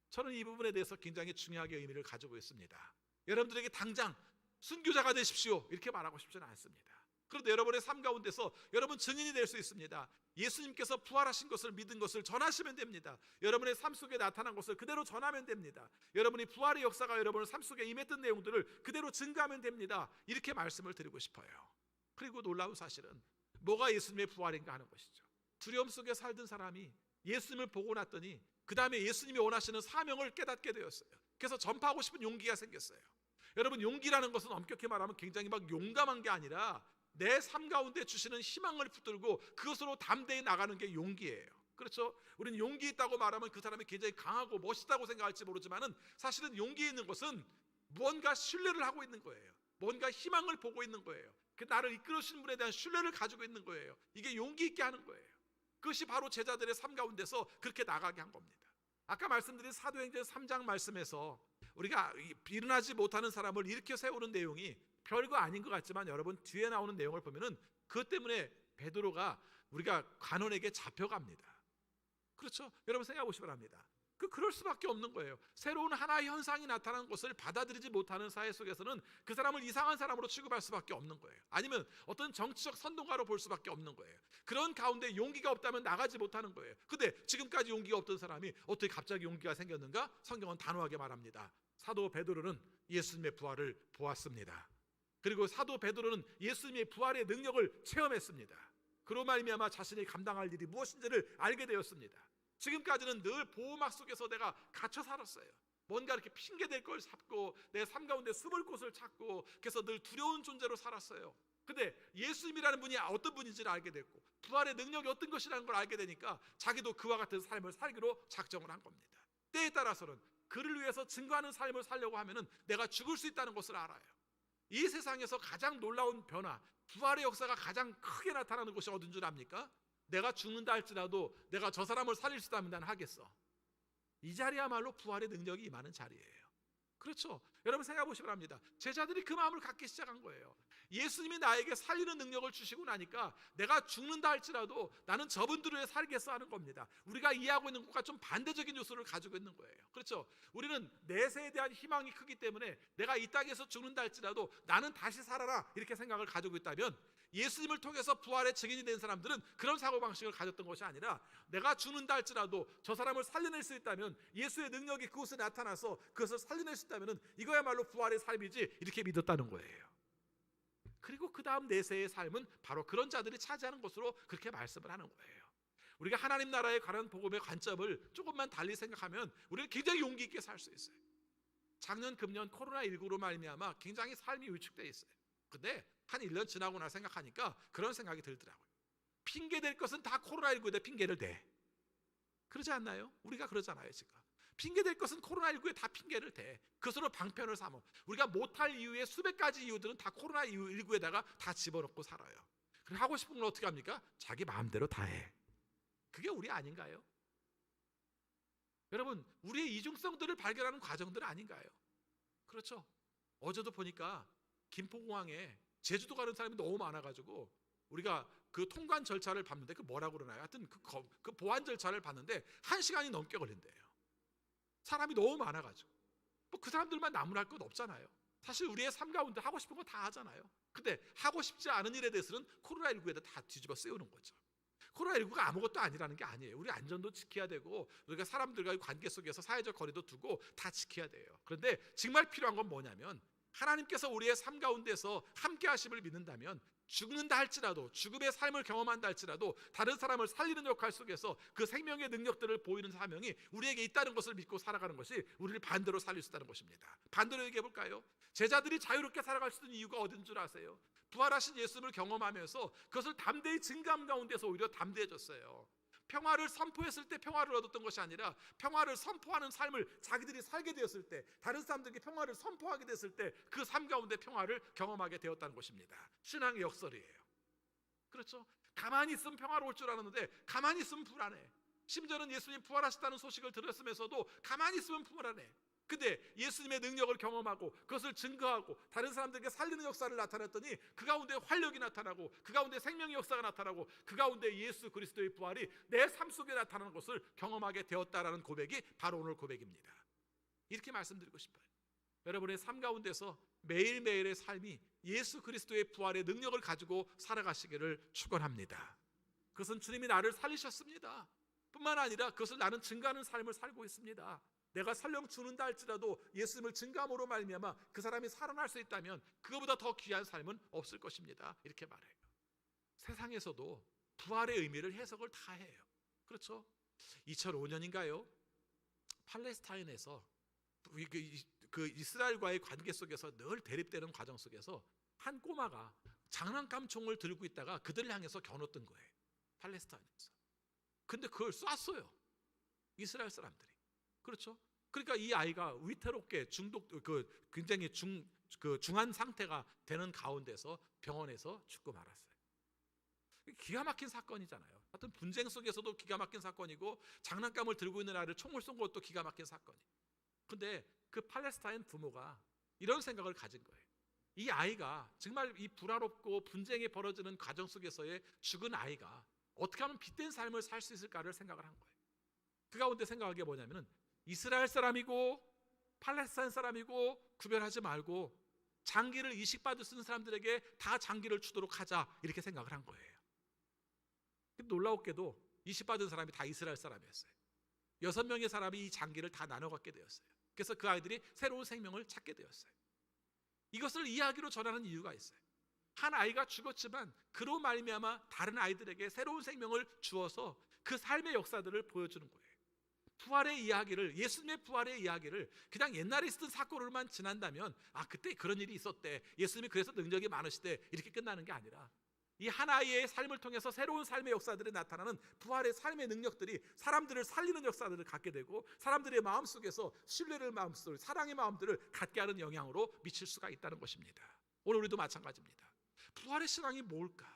저는 이 부분에 대해서 굉장히 중요하게 의미를 가지고 있습니다. 여러분들에게 당장 순교자가 되십시오 이렇게 말하고 싶지는 않습니다. 그런데 여러분의 삶 가운데서 여러분 증인이 될 수 있습니다. 예수님께서 부활하신 것을 믿은 것을 전하시면 됩니다. 여러분의 삶 속에 나타난 것을 그대로 전하면 됩니다. 여러분이 부활의 역사가 여러분의 삶 속에 임했던 내용들을 그대로 증거하면 됩니다. 이렇게 말씀을 드리고 싶어요. 그리고 놀라운 사실은 뭐가 예수님의 부활인가 하는 것이죠. 두려움 속에 살던 사람이 예수님을 보고 났더니 그 다음에 예수님이 원하시는 사명을 깨닫게 되었어요. 그래서 전파하고 싶은 용기가 생겼어요. 여러분, 용기라는 것은 엄격히 말하면 굉장히 막 용감한 게 아니라 내 삶 가운데 주시는 희망을 붙들고 그것으로 담대히 나가는 게 용기예요. 그렇죠? 우리는 용기 있다고 말하면 그 사람이 굉장히 강하고 멋있다고 생각할지 모르지만은 사실은 용기 있는 것은 무언가 신뢰를 하고 있는 거예요. 뭔가 희망을 보고 있는 거예요. 그 나를 이끌으시는 분에 대한 신뢰를 가지고 있는 거예요. 이게 용기 있게 하는 거예요. 그것이 바로 제자들의 삶 가운데서 그렇게 나가게 한 겁니다. 아까 말씀드린 사도행전 3장 말씀에서 우리가 일어나지 못하는 사람을 일으켜 세우는 내용이 별거 아닌 것 같지만 여러분 뒤에 나오는 내용을 보면은 그것 때문에 베드로가 우리가 관원에게 잡혀갑니다. 그렇죠? 여러분 생각해 보시기 바랍니다. 그럴 수밖에 없는 거예요. 새로운 하나의 현상이 나타나는 것을 받아들이지 못하는 사회 속에서는 그 사람을 이상한 사람으로 취급할 수밖에 없는 거예요. 아니면 어떤 정치적 선동가로 볼 수밖에 없는 거예요. 그런 가운데 용기가 없다면 나가지 못하는 거예요. 근데 지금까지 용기가 없던 사람이 어떻게 갑자기 용기가 생겼는가? 성경은 단호하게 말합니다. 사도 베드로는 예수님의 부활을 보았습니다. 그리고 사도 베드로는 예수님의 부활의 능력을 체험했습니다. 그로 말미암아 자신이 감당할 일이 무엇인지를 알게 되었습니다. 지금까지는 늘 보호막 속에서 내가 갇혀 살았어요. 뭔가 이렇게 핑계댈 걸 찾고 내 삶 가운데 숨을 곳을 찾고 그래서 늘 두려운 존재로 살았어요. 근데 예수님이라는 분이 어떤 분인지를 알게 됐고 부활의 능력이 어떤 것이라는 걸 알게 되니까 자기도 그와 같은 삶을 살기로 작정을 한 겁니다. 때에 따라서는 그를 위해서 증거하는 삶을 살려고 하면은 내가 죽을 수 있다는 것을 알아요. 이 세상에서 가장 놀라운 변화, 부활의 역사가 가장 크게 나타나는 곳이 어딘 줄 압니까? 내가 죽는다 할지라도 내가 저 사람을 살릴 수 있다면 난 하겠어. 이 자리야말로 부활의 능력이 임하는 자리예요. 그렇죠? 여러분 생각해 보시기 바랍니다. 제자들이 그 마음을 갖기 시작한 거예요. 예수님이 나에게 살리는 능력을 주시고 나니까 내가 죽는다 할지라도 나는 저분들을 위해 살겠어 하는 겁니다. 우리가 이해하고 있는 것과 좀 반대적인 요소를 가지고 있는 거예요. 그렇죠? 우리는 내세에 대한 희망이 크기 때문에 내가 이 땅에서 죽는다 할지라도 나는 다시 살아라 이렇게 생각을 가지고 있다면 예수님을 통해서 부활의 증인이 된 사람들은 그런 사고방식을 가졌던 것이 아니라 내가 죽는다 할지라도 저 사람을 살려낼 수 있다면 예수의 능력이 그곳에 나타나서 그것을 살려낼 수 있다면 이거야말로 부활의 삶이지 이렇게 믿었다는 거예요. 그리고 그 다음 내세의 삶은 바로 그런 자들이 차지하는 것으로 그렇게 말씀을 하는 거예요. 우리가 하나님 나라에 관한 복음의 관점을 조금만 달리 생각하면 우리는 굉장히 용기 있게 살 수 있어요. 작년 금년 코로나19로 말미암아 굉장히 삶이 위축되어 있어요. 근데 한 1년 지나고 나 생각하니까 그런 생각이 들더라고요. 핑계 댈 것은 다 코로나19에 핑계를 대. 그러지 않나요? 우리가 그러잖아요 지금. 핑계 댈 것은 코로나19에 다 핑계를 대. 그것으로 방편을 삼어. 우리가 못할 이유의 수백 가지 이유들은 다 코로나19에다가 다 집어넣고 살아요. 그리고 하고 싶은 건 어떻게 합니까? 자기 마음대로 다 해. 그게 우리 아닌가요? 여러분 우리의 이중성들을 발견하는 과정들 아닌가요? 그렇죠? 어제도 보니까 김포공항에 제주도 가는 사람이 너무 많아가지고 우리가 그 통관 절차를 봤는데 그 뭐라고 그러나요? 하여튼 그 보안 절차를 봤는데 1시간이 넘게 걸린대요. 사람이 너무 많아가지고 뭐 그 사람들만 나무랄 것 없잖아요. 사실 우리의 삶 가운데 하고 싶은 거 다 하잖아요. 근데 하고 싶지 않은 일에 대해서는 코로나19에다 다 뒤집어 쓰우는 거죠. 코로나19가 아무것도 아니라는 게 아니에요. 우리 안전도 지켜야 되고 우리가 사람들과의 관계 속에서 사회적 거리도 두고 다 지켜야 돼요. 그런데 정말 필요한 건 뭐냐면 하나님께서 우리의 삶 가운데서 함께 하심을 믿는다면 죽는다 할지라도, 죽음의 삶을 경험한다 할지라도 다른 사람을 살리는 역할 속에서 그 생명의 능력들을 보이는 사명이 우리에게 있다는 것을 믿고 살아가는 것이 우리를 반대로 살릴 수 있다는 것입니다. 반대로 얘기해 볼까요? 제자들이 자유롭게 살아갈 수 있는 이유가 어딘 줄 아세요? 부활하신 예수님을 경험하면서 그것을 담대히 증거함 가운데서 오히려 담대해졌어요. 평화를 선포했을 때 평화를 얻었던 것이 아니라 평화를 선포하는 삶을 자기들이 살게 되었을 때, 다른 사람들에게 평화를 선포하게 됐을 때 그 삶 가운데 평화를 경험하게 되었다는 것입니다. 신앙의 역설이에요. 그렇죠? 가만히 있으면 평화로울 줄 알았는데 가만히 있으면 불안해. 심지어는 예수님 부활하셨다는 소식을 들었으면서도 가만히 있으면 불안해. 근데 예수님의 능력을 경험하고 그것을 증거하고 다른 사람들에게 살리는 역사를 나타냈더니 그 가운데 활력이 나타나고 그 가운데 생명의 역사가 나타나고 그 가운데 예수 그리스도의 부활이 내 삶 속에 나타나는 것을 경험하게 되었다라는 고백이 바로 오늘 고백입니다. 이렇게 말씀드리고 싶어요. 여러분의 삶 가운데서 매일매일의 삶이 예수 그리스도의 부활의 능력을 가지고 살아가시기를 축원합니다. 그것은 주님이 나를 살리셨습니다. 뿐만 아니라 그것을 나는 증거하는 삶을 살고 있습니다. 내가 설령 죽는다 할지라도 예수님을 증거함으로 말미암아 그 사람이 살아날 수 있다면 그거보다 더 귀한 삶은 없을 것입니다. 이렇게 말해요. 세상에서도 부활의 의미를 해석을 다 해요. 그렇죠? 2005년인가요? 팔레스타인에서 그 이스라엘과의 관계 속에서 늘 대립되는 과정 속에서 한 꼬마가 장난감 총을 들고 있다가 그들을 향해서 겨눴던 거예요. 팔레스타인에서. 근데 그걸 쐈어요. 이스라엘 사람들이. 그렇죠? 그러니까 이 아이가 위태롭게 굉장히 중한 상태가 되는 가운데서 병원에서 죽고 말았어요. 기가 막힌 사건이잖아요. 하여튼 분쟁 속에서도 기가 막힌 사건이고 장난감을 들고 있는 아이를 총을 쏜 것도 기가 막힌 사건이에요. 근데 그 팔레스타인 부모가 이런 생각을 가진 거예요. 이 아이가 정말 이 불화롭고 분쟁이 벌어지는 과정 속에서의 죽은 아이가 어떻게 하면 빛된 삶을 살 수 있을까를 생각을 한 거예요. 그 가운데 생각한 게 뭐냐면은 이스라엘 사람이고 팔레스타인 사람이고 구별하지 말고 장기를 이식받을 수 있는 사람들에게 다 장기를 주도록 하자, 이렇게 생각을 한 거예요. 근데 놀라웠게도 이식받은 사람이 다 이스라엘 사람이었어요. 6명의 사람이 이 장기를 다 나눠 갖게 되었어요. 그래서 그 아이들이 새로운 생명을 찾게 되었어요. 이것을 이야기로 전하는 이유가 있어요. 한 아이가 죽었지만 그로 말미암아 다른 아이들에게 새로운 생명을 주어서 그 삶의 역사들을 보여주는 거예요. 부활의 이야기를, 예수님의 부활의 이야기를 그냥 옛날에 있었던 사건으로만 지난다면 그때 그런 일이 있었대, 예수님이 그래서 능력이 많으시대, 이렇게 끝나는 게 아니라 이 한 아이의 삶을 통해서 새로운 삶의 역사들이 나타나는 부활의 삶의 능력들이 사람들을 살리는 역사들을 갖게 되고 사람들의 마음속에서 신뢰를 마음속, 사랑의 마음들을 갖게 하는 영향으로 미칠 수가 있다는 것입니다. 오늘 우리도 마찬가지입니다. 부활의 신앙이 뭘까?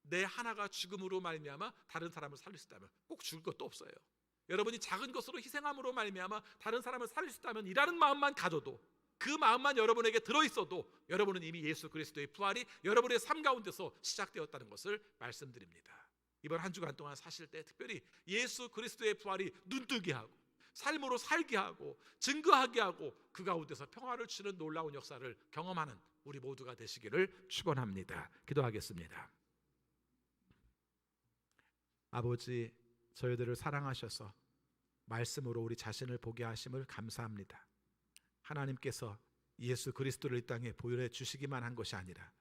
내 하나가 죽음으로 말미암아 다른 사람을 살릴 수 있다면 꼭 죽을 것도 없어요. 여러분이 작은 것으로 희생함으로 말미암아 다른 사람을 살릴 수 있다면 이라는 마음만 가져도, 그 마음만 여러분에게 들어있어도 여러분은 이미 예수 그리스도의 부활이 여러분의 삶 가운데서 시작되었다는 것을 말씀드립니다. 이번 한 주간 동안 사실 때 특별히 예수 그리스도의 부활이 눈뜨게 하고 삶으로 살게 하고 증거하게 하고 그 가운데서 평화를 주는 놀라운 역사를 경험하는 우리 모두가 되시기를 축원합니다. 기도하겠습니다. 아버지, 저희들을 사랑하셔서 말씀으로 우리 자신을 보게 하심을 감사합니다. 하나님께서 예수 그리스도를 이 땅에 보혈해 주시기만 한 것이 아니라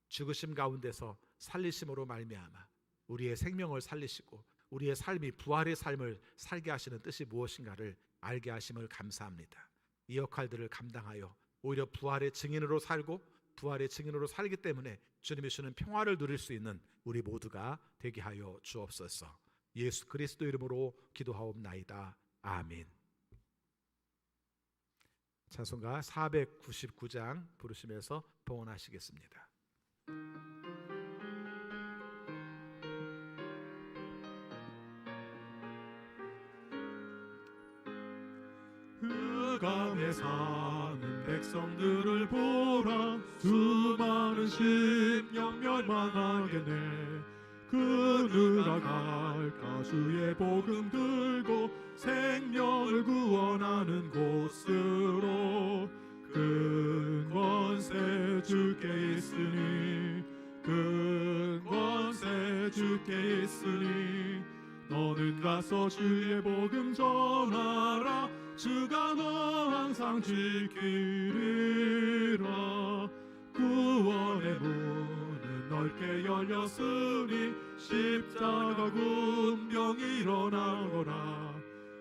죽으심 가운데서 살리심으로 말미암아 우리의 생명을 살리시고 우리의 삶이 부활의 삶을 살게 하시는 뜻이 무엇인가를 알게 하심을 감사합니다. 이 역할들을 감당하여 오히려 부활의 증인으로 살고 부활의 증인으로 살기 때문에 주님이 주는 평화를 누릴 수 있는 우리 모두가 되게 하여 주옵소서. 예수 그리스도 이름으로 기도하옵나이다. 아멘. 찬송가 499장 부르시면서 봉헌하시겠습니다. 흑암에 사는 백성들을 보라. 수많은 심령 멸망하겠네. 그누가 갈까 주의 복음 들고 생명을 구원하는 곳으로. 큰 권세 주께 있으니 큰 권세 주께 있으니 너는 가서 주의 복음 전하라. 주가 너 항상 지키리라. 구원의 문은 넓게 열렸으니 십자가 군병이 일어나거라.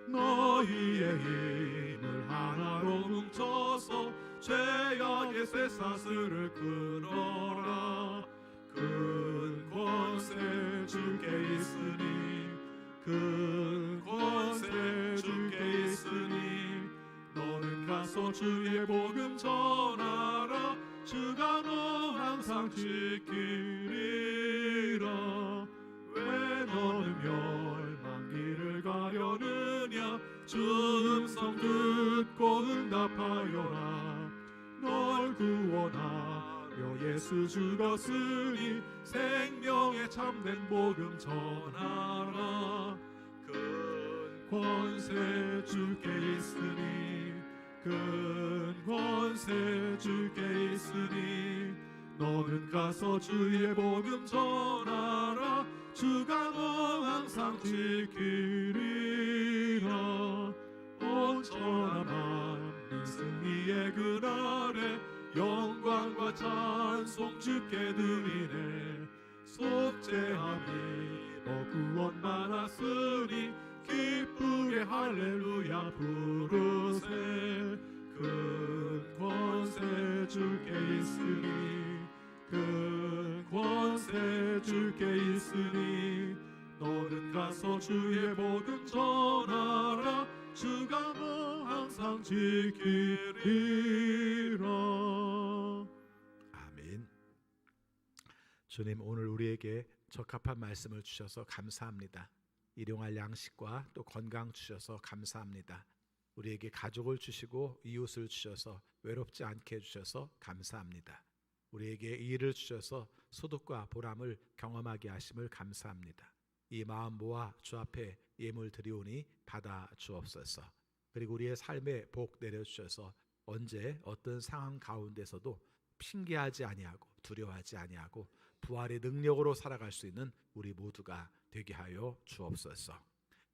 너희의 힘을 하나로 뭉쳐서 죄악의 쇠사슬을 끊어라. 큰 권세 주께 있으니 큰 권세 주께 있으니 너는 가서 주의 복음 전하라. 주가 너 항상 지키리라. 왜 너는 멸망길을 가려느냐. 주 음성 듣고 응답하여라. 널 구원하여 예수 죽었으니 생명의 참된 복음 전하라. 큰 권세 주께 있으니 큰 권세 주께 있으니 너는 가서 주의 복음 전하라. 주가 너 항상 지키리라. 온전한 만민 승리의 그날에 영광과 찬송 주께 드리네. 속죄함이 너 구원 받았으니 기쁘게 할렐루야 부르세. 큰 권세 주께 있으니 큰 권세 주께 있으니 너는 가서 주의 복음 전하라. 주가 너 항상 지키리라. 아멘. 주님, 오늘 우리에게 적합한 말씀을 주셔서 감사합니다. 일용할 양식과 또 건강 주셔서 감사합니다. 우리에게 가족을 주시고 이웃을 주셔서 외롭지 않게 해주셔서 감사합니다. 우리에게 일을 주셔서 소득과 보람을 경험하게 하심을 감사합니다. 이 마음 모아 주 앞에 예물 드리오니 받아 주옵소서. 그리고 우리의 삶에 복 내려주셔서 언제 어떤 상황 가운데서도 핑계하지 아니하고 두려워하지 아니하고 부활의 능력으로 살아갈 수 있는 우리 모두가 되게 하여 주옵소서.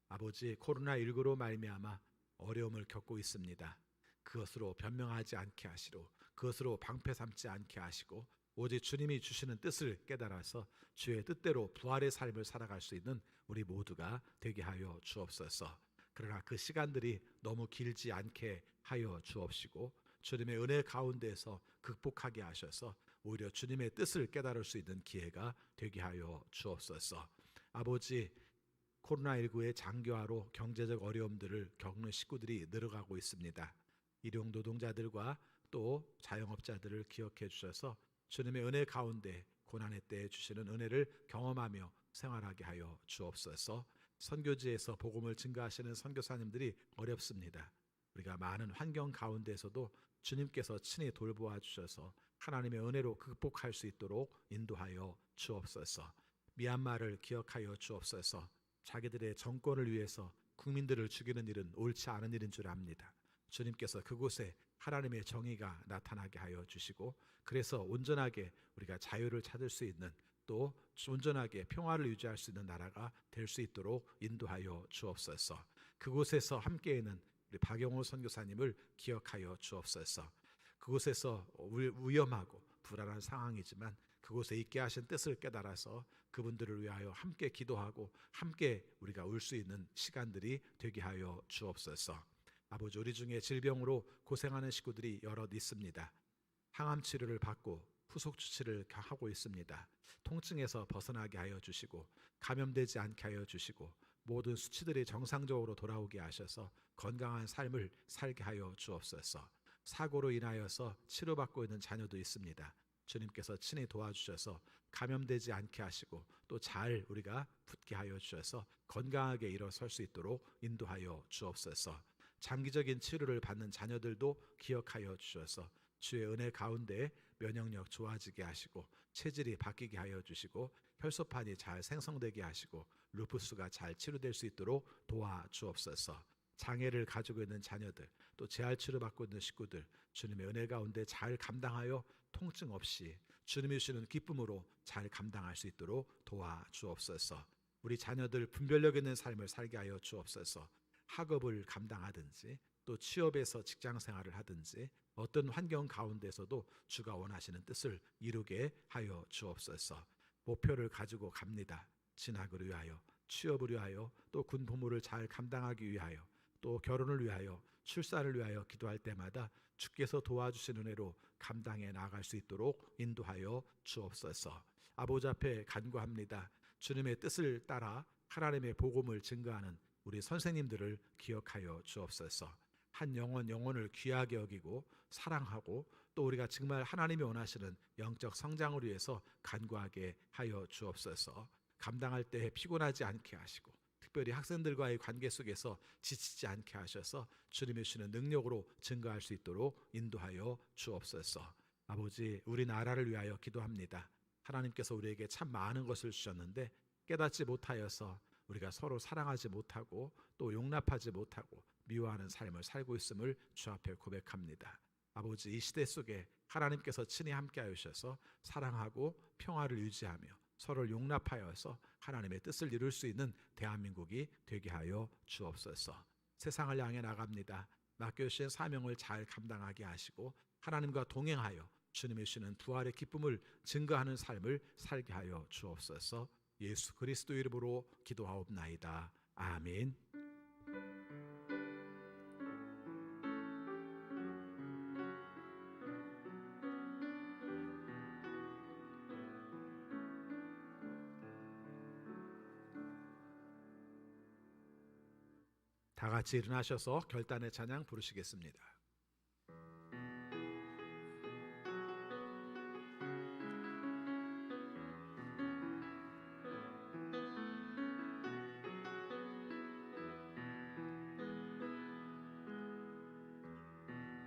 아버지, 코로나19로 말미암아 어려움을 겪고 있습니다. 그것으로 변명하지 않게 하시고 그것으로 방패 삼지 않게 하시고 오직 주님이 주시는 뜻을 깨달아서 주의 뜻대로 부활의 삶을 살아갈 수 있는 우리 모두가 되게 하여 주옵소서. 그러나 그 시간들이 너무 길지 않게 하여 주옵시고 주님의 은혜 가운데서 극복하게 하셔서 오히려 주님의 뜻을 깨달을 수 있는 기회가 되게 하여 주옵소서. 아버지, 코로나19의 장기화로 경제적 어려움들을 겪는 식구들이 늘어가고 있습니다. 일용 노동자들과 또 자영업자들을 기억해 주셔서 주님의 은혜 가운데 고난의 때에 주시는 은혜를 경험하며 생활하게 하여 주옵소서. 선교지에서 복음을 증거하시는 선교사님들이 어렵습니다. 우리가 많은 환경 가운데서도 주님께서 친히 돌보아 주셔서 하나님의 은혜로 극복할 수 있도록 인도하여 주옵소서. 미얀마를 기억하여 주옵소서. 자기들의 정권을 위해서 국민들을 죽이는 일은 옳지 않은 일인 줄 압니다. 주님께서 그곳에 하나님의 정의가 나타나게 하여 주시고 그래서 온전하게 우리가 자유를 찾을 수 있는 또 온전하게 평화를 유지할 수 있는 나라가 될 수 있도록 인도하여 주옵소서. 그곳에서 함께 있는 우리 박영호 선교사님을 기억하여 주옵소서. 그곳에서 위험하고 불안한 상황이지만 그곳에 있게 하신 뜻을 깨달아서 그분들을 위하여 함께 기도하고 함께 우리가 울 수 있는 시간들이 되게 하여 주옵소서. 아버지, 우리 중에 질병으로 고생하는 식구들이 여럿 있습니다. 항암 치료를 받고 후속 조치를 하고 있습니다. 통증에서 벗어나게 하여 주시고 감염되지 않게 하여 주시고 모든 수치들이 정상적으로 돌아오게 하셔서 건강한 삶을 살게 하여 주옵소서. 사고로 인하여서 치료받고 있는 자녀도 있습니다. 주님께서 친히 도와주셔서 감염되지 않게 하시고 또 잘 우리가 붙게 하여 주셔서 건강하게 일어설 수 있도록 인도하여 주옵소서. 장기적인 치료를 받는 자녀들도 기억하여 주셔서 주의 은혜 가운데 면역력 좋아지게 하시고 체질이 바뀌게 하여 주시고 혈소판이 잘 생성되게 하시고 루푸스가 잘 치료될 수 있도록 도와주옵소서. 장애를 가지고 있는 자녀들 또 재활 치료받고 있는 식구들 주님의 은혜 가운데 잘 감당하여 통증 없이 주님이 주시는 기쁨으로 잘 감당할 수 있도록 도와주옵소서. 우리 자녀들 분별력 있는 삶을 살게 하여 주옵소서. 학업을 감당하든지 또 취업에서 직장 생활을 하든지 어떤 환경 가운데서도 주가 원하시는 뜻을 이루게 하여 주옵소서. 목표를 가지고 갑니다. 진학을 위하여, 취업을 위하여, 또 군 복무를 잘 감당하기 위하여, 또 결혼을 위하여, 출산을 위하여 기도할 때마다 주께서 도와주시는 은혜로 감당해 나갈 수 있도록 인도하여 주옵소서. 아버지 앞에 간구합니다. 주님의 뜻을 따라 하나님의 복음을 증거하는 우리 선생님들을 기억하여 주옵소서. 한 영혼을 귀하게 여기고 사랑하고 또 우리가 정말 하나님이 원하시는 영적 성장을 위해서 간구하게 하여 주옵소서. 감당할 때 피곤하지 않게 하시고 특별히 학생들과의 관계 속에서 지치지 않게 하셔서 주님이 주시는 능력으로 증거할 수 있도록 인도하여 주옵소서. 아버지, 우리나라를 위하여 기도합니다. 하나님께서 우리에게 참 많은 것을 주셨는데 깨닫지 못하여서 우리가 서로 사랑하지 못하고 또 용납하지 못하고 미워하는 삶을 살고 있음을 주 앞에 고백합니다. 아버지, 이 시대 속에 하나님께서 친히 함께 하셔서 사랑하고 평화를 유지하며 서로를 용납하여서 하나님의 뜻을 이룰 수 있는 대한민국이 되게 하여 주옵소서. 세상을 향해 나갑니다. 맡겨주신 사명을 잘 감당하게 하시고 하나님과 동행하여 주님이 주시는 부활의 기쁨을 증거하는 삶을 살게 하여 주옵소서. 예수 그리스도 이름으로 기도하옵나이다. 아멘. 다 같이 일어나셔서 결단의 찬양 부르시겠습니다.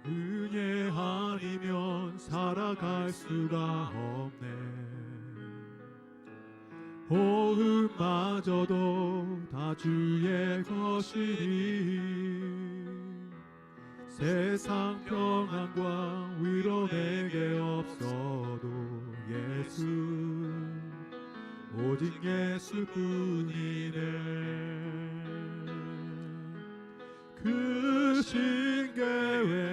은혜 아니면 살아갈 수가 없네. 호흡마저도 다 주의 것이니 세상 평안과 위로 내게 없어도 예수 오직 예수뿐이네. 그 신계에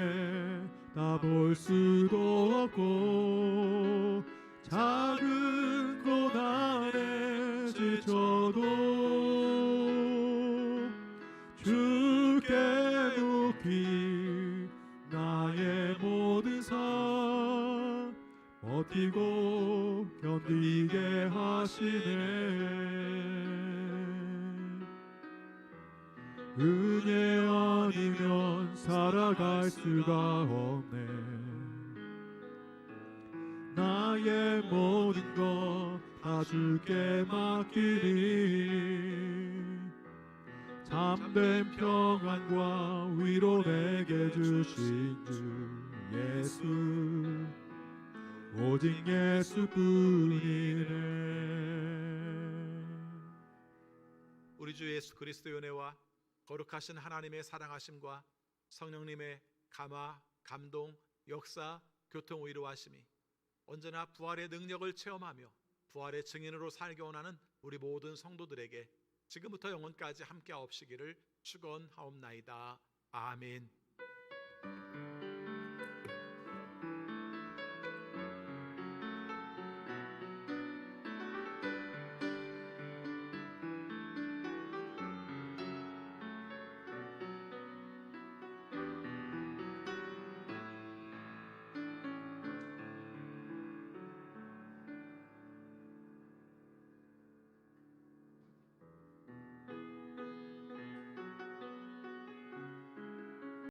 다 볼 수도 없고 작은 고난에 지쳐도 주께 높이 나의 모든 삶 버티고 견디게 하시네. 은혜 아니면 살아갈 수가 없네. 나의 모든 것 다 주께 맡기니 참된 평안과 위로 내게 주신 주 예수 오직 예수뿐이네. 우리 주 예수 그리스도의 은혜와 거룩하신 하나님의 사랑하심과 성령님의 감화, 감동, 역사, 교통, 위로하심이 언제나 부활의 능력을 체험하며 부활의 증인으로 살기 원하는 우리 모든 성도들에게 지금부터 영원까지 함께 하옵시기를 축원하옵나이다. 아멘.